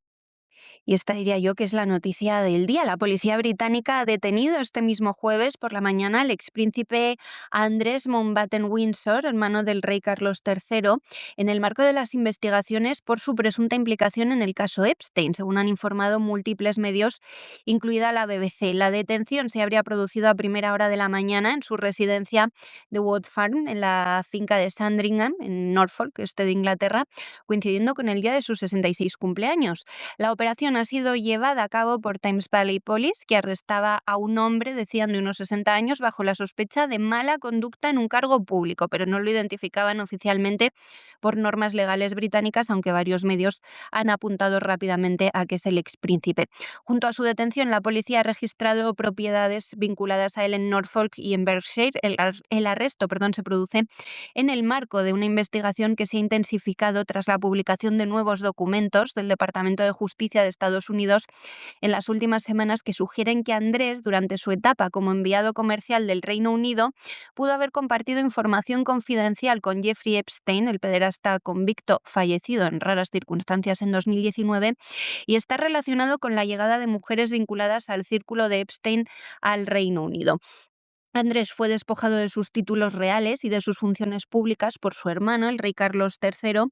Y esta diría yo que es la noticia del día. La policía británica ha detenido este mismo jueves por la mañana al expríncipe Andrés Mountbatten-Windsor, hermano del rey Carlos III, en el marco de las investigaciones por su presunta implicación en el caso Epstein, según han informado múltiples medios, incluida la BBC. La detención se habría producido a primera hora de la mañana en su residencia de Wood Farm, en la finca de Sandringham, en Norfolk, este de Inglaterra, coincidiendo con el día de sus 66 cumpleaños. La operación ha sido llevada a cabo por Thames Valley Police, que arrestaba a un hombre, decían, de unos 60 años bajo la sospecha de mala conducta en un cargo público, pero no lo identificaban oficialmente por normas legales británicas, aunque varios medios han apuntado rápidamente a que es el expríncipe. Junto a su detención, la policía ha registrado propiedades vinculadas a él en Norfolk y en Berkshire. El arresto, se produce en el marco de una investigación que se ha intensificado tras la publicación de nuevos documentos del Departamento de Justicia de Estados Unidos en las últimas semanas, que sugieren que Andrés, durante su etapa como enviado comercial del Reino Unido, pudo haber compartido información confidencial con Jeffrey Epstein, el pederasta convicto fallecido en raras circunstancias en 2019, y está relacionado con la llegada de mujeres vinculadas al círculo de Epstein al Reino Unido. Andrés fue despojado de sus títulos reales y de sus funciones públicas por su hermano, el rey Carlos III,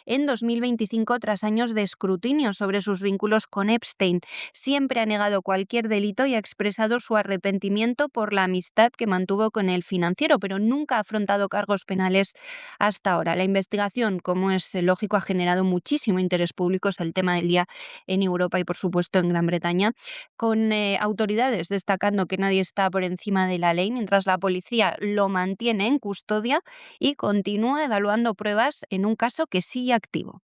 en 2025, tras años de escrutinio sobre sus vínculos con Epstein. Siempre ha negado cualquier delito y ha expresado su arrepentimiento por la amistad que mantuvo con el financiero, pero nunca ha afrontado cargos penales hasta ahora. La investigación, como es lógico, ha generado muchísimo interés público. Es el tema del día en Europa y, por supuesto, en Gran Bretaña, con autoridades destacando que nadie está por encima de la ley, mientras la policía lo mantiene en custodia y continúa evaluando pruebas en un caso que sigue activo.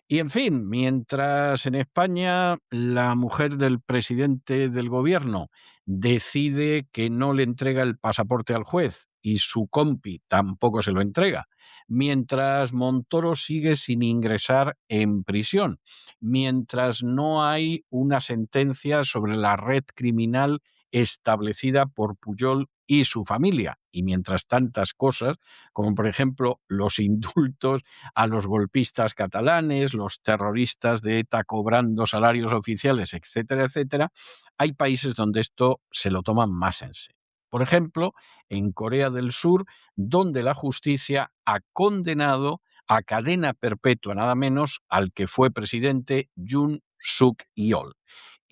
Y en fin, mientras en España la mujer del presidente del gobierno decide que no le entrega el pasaporte al juez y su compi tampoco se lo entrega, mientras Montoro sigue sin ingresar en prisión, mientras no hay una sentencia sobre la red criminal establecida por Pujol y su familia, y mientras tantas cosas, como por ejemplo los indultos a los golpistas catalanes, los terroristas de ETA cobrando salarios oficiales, etcétera, etcétera, hay países donde esto se lo toman más en serio. Por ejemplo, en Corea del Sur, donde la justicia ha condenado a cadena perpetua nada menos al que fue presidente Yoon Suk-yeol.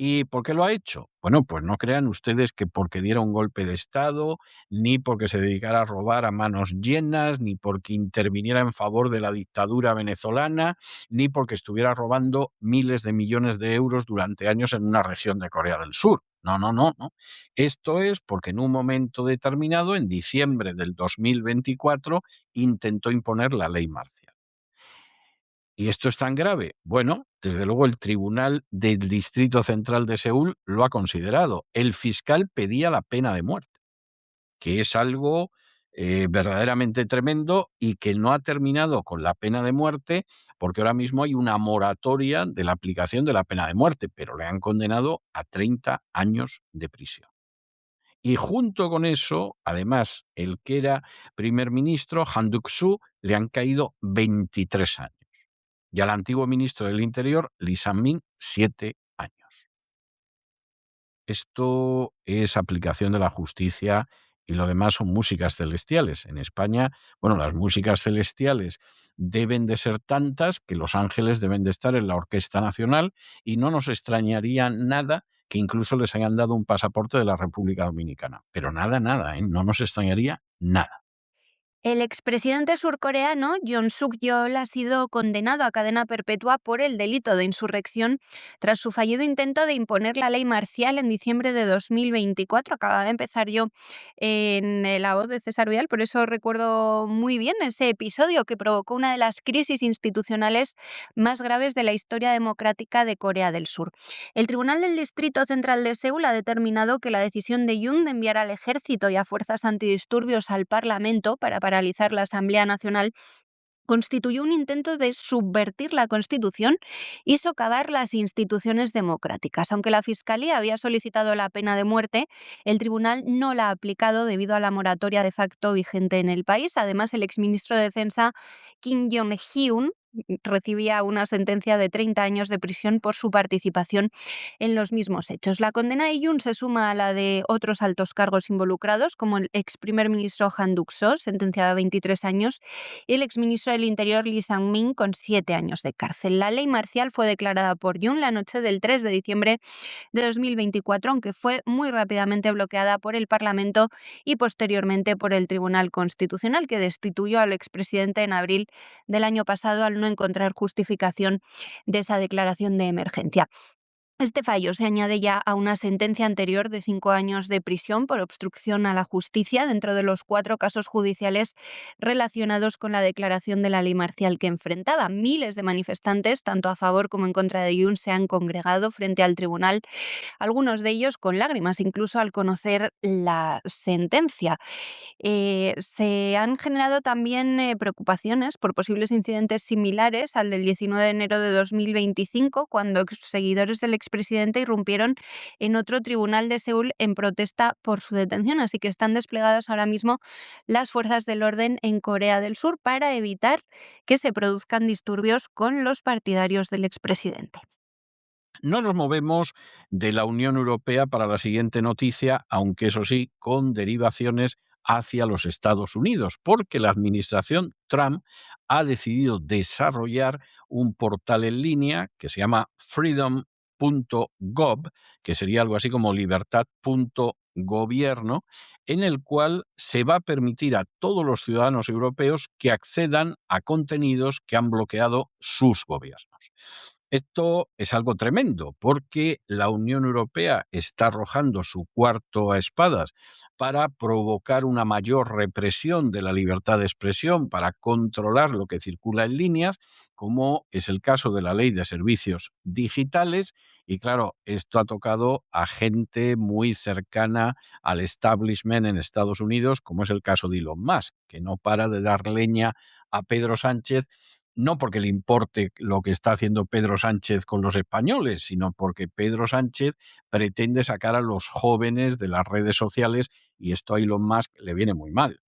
¿Y por qué lo ha hecho? Bueno, pues no crean ustedes que porque diera un golpe de Estado, ni porque se dedicara a robar a manos llenas, ni porque interviniera en favor de la dictadura venezolana, ni porque estuviera robando miles de millones de euros durante años en una región de Corea del Sur. No, no, no, no. Esto es porque en un momento determinado, en diciembre del 2024, intentó imponer la ley marcial. ¿Y esto es tan grave? Bueno, desde luego el Tribunal del Distrito Central de Seúl lo ha considerado. El fiscal pedía la pena de muerte, que es algo verdaderamente tremendo y que no ha terminado con la pena de muerte porque ahora mismo hay una moratoria de la aplicación de la pena de muerte, pero le han condenado a 30 años de prisión. Y junto con eso, además, el que era primer ministro, Han Duck-soo, le han caído 23 años. Y al antiguo ministro del Interior, Lee Sang-min, 7 años. Esto es aplicación de la justicia y lo demás son músicas celestiales. En España, bueno, las músicas celestiales deben de ser tantas que los ángeles deben de estar en la Orquesta Nacional y no nos extrañaría nada que incluso les hayan dado un pasaporte de la República Dominicana. Pero nada, nada, ¿eh? No nos extrañaría nada. El expresidente surcoreano Yoon Suk-yeol ha sido condenado a cadena perpetua por el delito de insurrección tras su fallido intento de imponer la ley marcial en diciembre de 2024. Acaba de empezar yo en la voz de César Vidal, por eso recuerdo muy bien ese episodio que provocó una de las crisis institucionales más graves de la historia democrática de Corea del Sur. El Tribunal del Distrito Central de Seúl ha determinado que la decisión de Yoon de enviar al ejército y a fuerzas antidisturbios al Parlamento para paralizar la Asamblea Nacional constituyó un intento de subvertir la Constitución y socavar las instituciones democráticas. Aunque la Fiscalía había solicitado la pena de muerte, el tribunal no la ha aplicado debido a la moratoria de facto vigente en el país. Además, el exministro de Defensa Kim Jong-hyun recibía una sentencia de 30 años de prisión por su participación en los mismos hechos. La condena de Yoon se suma a la de otros altos cargos involucrados, como el ex primer ministro Han Duck-soo, sentenciado a 23 años, y el exministro del Interior Lee Sang-min, con 7 años de cárcel. La ley marcial fue declarada por Yoon la noche del 3 de diciembre de 2024, aunque fue muy rápidamente bloqueada por el Parlamento y posteriormente por el Tribunal Constitucional, que destituyó al expresidente en abril del año pasado al no encontrar justificación de esa declaración de emergencia. Este fallo se añade ya a una sentencia anterior de 5 años de prisión por obstrucción a la justicia dentro de los 4 casos judiciales relacionados con la declaración de la ley marcial que enfrentaba. Miles de manifestantes, tanto a favor como en contra de Yoon, se han congregado frente al tribunal, algunos de ellos con lágrimas, incluso al conocer la sentencia. Se han generado también preocupaciones por posibles incidentes similares al del 19 de enero de 2025, cuando seguidores del expresidente irrumpieron en otro tribunal de Seúl en protesta por su detención. Así que están desplegadas ahora mismo las fuerzas del orden en Corea del Sur para evitar que se produzcan disturbios con los partidarios del expresidente. No nos movemos de la Unión Europea para la siguiente noticia, aunque eso sí, con derivaciones hacia los Estados Unidos, porque la administración Trump ha decidido desarrollar un portal en línea que se llama freedom.gov, que sería algo así como libertad.gobierno, en el cual se va a permitir a todos los ciudadanos europeos que accedan a contenidos que han bloqueado sus gobiernos. Esto es algo tremendo porque la Unión Europea está arrojando su cuarto a espadas para provocar una mayor represión de la libertad de expresión, para controlar lo que circula en líneas, como es el caso de la Ley de Servicios Digitales. Y claro, esto ha tocado a gente muy cercana al establishment en Estados Unidos, como es el caso de Elon Musk, que no para de dar leña a Pedro Sánchez, no porque le importe lo que está haciendo Pedro Sánchez con los españoles, sino porque Pedro Sánchez pretende sacar a los jóvenes de las redes sociales y esto a Elon Musk le viene muy mal.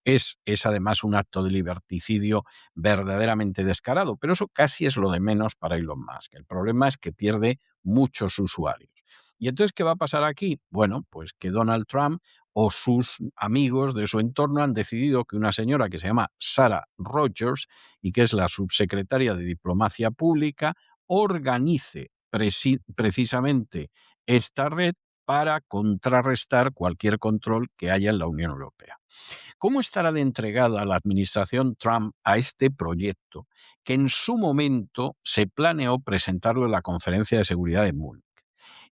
Es además un acto de liberticidio verdaderamente descarado, pero eso casi es lo de menos para Elon Musk. El problema es que pierde muchos usuarios. ¿Y entonces qué va a pasar aquí? Bueno, pues que Donald Trump o sus amigos de su entorno han decidido que una señora que se llama Sarah Rogers y que es la subsecretaria de Diplomacia Pública organice precisamente esta red para contrarrestar cualquier control que haya en la Unión Europea. ¿Cómo estará de entregada la administración Trump a este proyecto que en su momento se planeó presentarlo en la Conferencia de Seguridad de Múnich?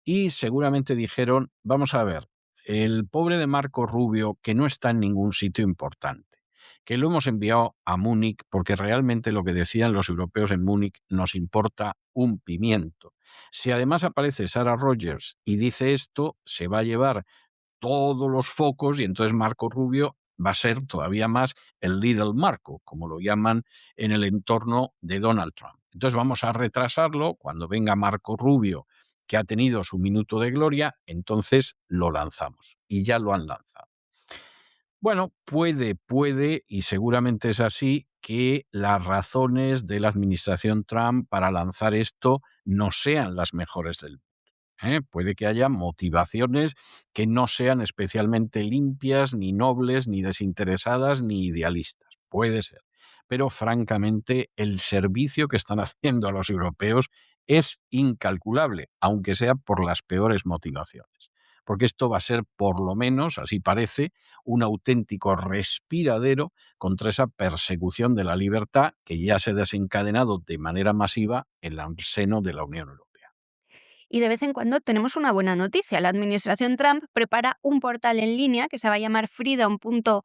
Y seguramente dijeron, vamos a ver, el pobre de Marco Rubio, que no está en ningún sitio importante, que lo hemos enviado a Múnich porque realmente lo que decían los europeos en Múnich nos importa un pimiento. Si además aparece Sarah Rogers y dice esto, se va a llevar todos los focos y entonces Marco Rubio va a ser todavía más el Little Marco, como lo llaman en el entorno de Donald Trump. Entonces vamos a retrasarlo. Cuando venga Marco Rubio, que ha tenido su minuto de gloria, entonces lo lanzamos. Y ya lo han lanzado. Bueno, puede, y seguramente es así, que las razones de la administración Trump para lanzar esto no sean las mejores del mundo. Puede que haya motivaciones que no sean especialmente limpias, ni nobles, ni desinteresadas, ni idealistas. Puede ser. Pero francamente, el servicio que están haciendo a los europeos es incalculable, aunque sea por las peores motivaciones. Porque esto va a ser, por lo menos, así parece, un auténtico respiradero contra esa persecución de la libertad que ya se ha desencadenado de manera masiva en el seno de la Unión Europea. Y de vez en cuando tenemos una buena noticia. La administración Trump prepara un portal en línea que se va a llamar freedom.gov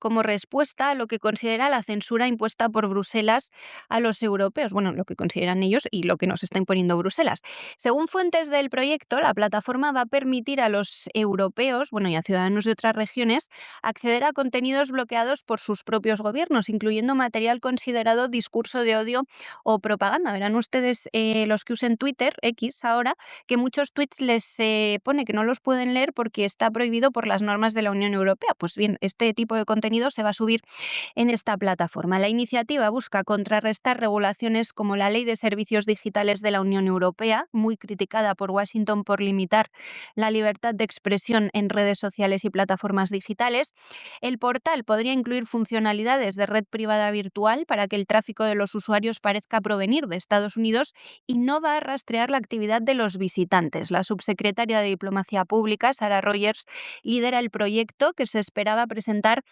como respuesta a lo que considera la censura impuesta por Bruselas a los europeos. Bueno, lo que consideran ellos y lo que nos está imponiendo Bruselas. Según fuentes del proyecto, la plataforma va a permitir a los europeos, y a ciudadanos de otras regiones, acceder a contenidos bloqueados por sus propios gobiernos, incluyendo material considerado discurso de odio o propaganda. Verán ustedes, los que usen Twitter, X ahora, que muchos tweets les pone que no los pueden leer porque está prohibido por las normas de la Unión Europea. Pues bien, este tipo de contenido se va a subir en esta plataforma. La iniciativa busca contrarrestar regulaciones como la Ley de Servicios Digitales de la Unión Europea, muy criticada por Washington por limitar la libertad de expresión en redes sociales y plataformas digitales. El portal podría incluir funcionalidades de red privada virtual para que el tráfico de los usuarios parezca provenir de Estados Unidos y no va a rastrear la actividad de los visitantes. La subsecretaria de Diplomacia Pública, Sarah Rogers, lidera el proyecto que se esperaba presentar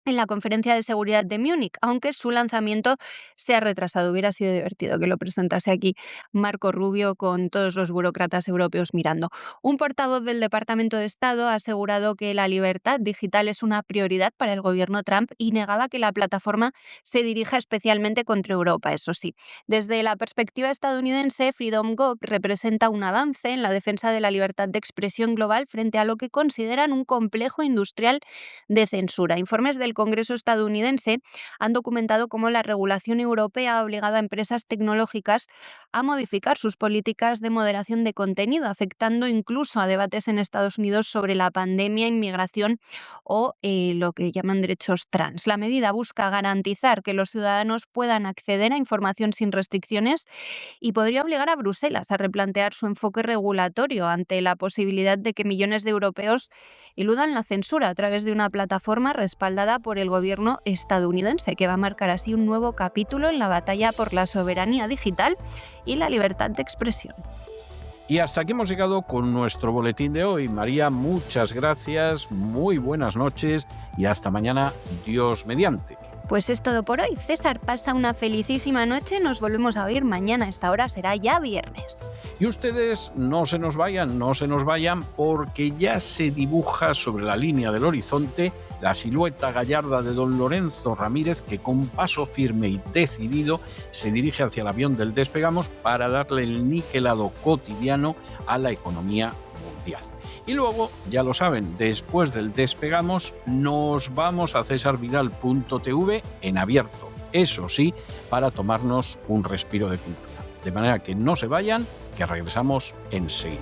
en la Conferencia de Seguridad de Múnich, aunque su lanzamiento se ha retrasado. Hubiera sido divertido que lo presentase aquí Marco Rubio con todos los burócratas europeos mirando. Un portavoz del Departamento de Estado ha asegurado que la libertad digital es una prioridad para el gobierno Trump y negaba que la plataforma se dirija especialmente contra Europa, eso sí. Desde la perspectiva estadounidense, FreedomGov representa un avance en la defensa de la libertad de expresión global frente a lo que consideran un complejo industrial de censura. Informes del Congreso estadounidense han documentado cómo la regulación europea ha obligado a empresas tecnológicas a modificar sus políticas de moderación de contenido, afectando incluso a debates en Estados Unidos sobre la pandemia, inmigración o lo que llaman derechos trans. La medida busca garantizar que los ciudadanos puedan acceder a información sin restricciones y podría obligar a Bruselas a replantear su enfoque regulatorio ante la posibilidad de que millones de europeos eludan la censura a través de una plataforma respaldada por el gobierno estadounidense, que va a marcar así un nuevo capítulo en la batalla por la soberanía digital y la libertad de expresión. Y hasta aquí hemos llegado con nuestro boletín de hoy. María, muchas gracias, muy buenas noches y hasta mañana, Dios mediante. Pues es todo por hoy. César, pasa una felicísima noche. Nos volvemos a oír mañana. A esta hora será ya viernes. Y ustedes no se nos vayan, porque ya se dibuja sobre la línea del horizonte la silueta gallarda de don Lorenzo Ramírez, que con paso firme y decidido se dirige hacia el avión del Despegamos para darle el niquelado cotidiano a la economía mundial. Y luego, ya lo saben, después del Despegamos nos vamos a cesarvidal.tv en abierto, eso sí, para tomarnos un respiro de cultura. De manera que no se vayan, que regresamos enseguida.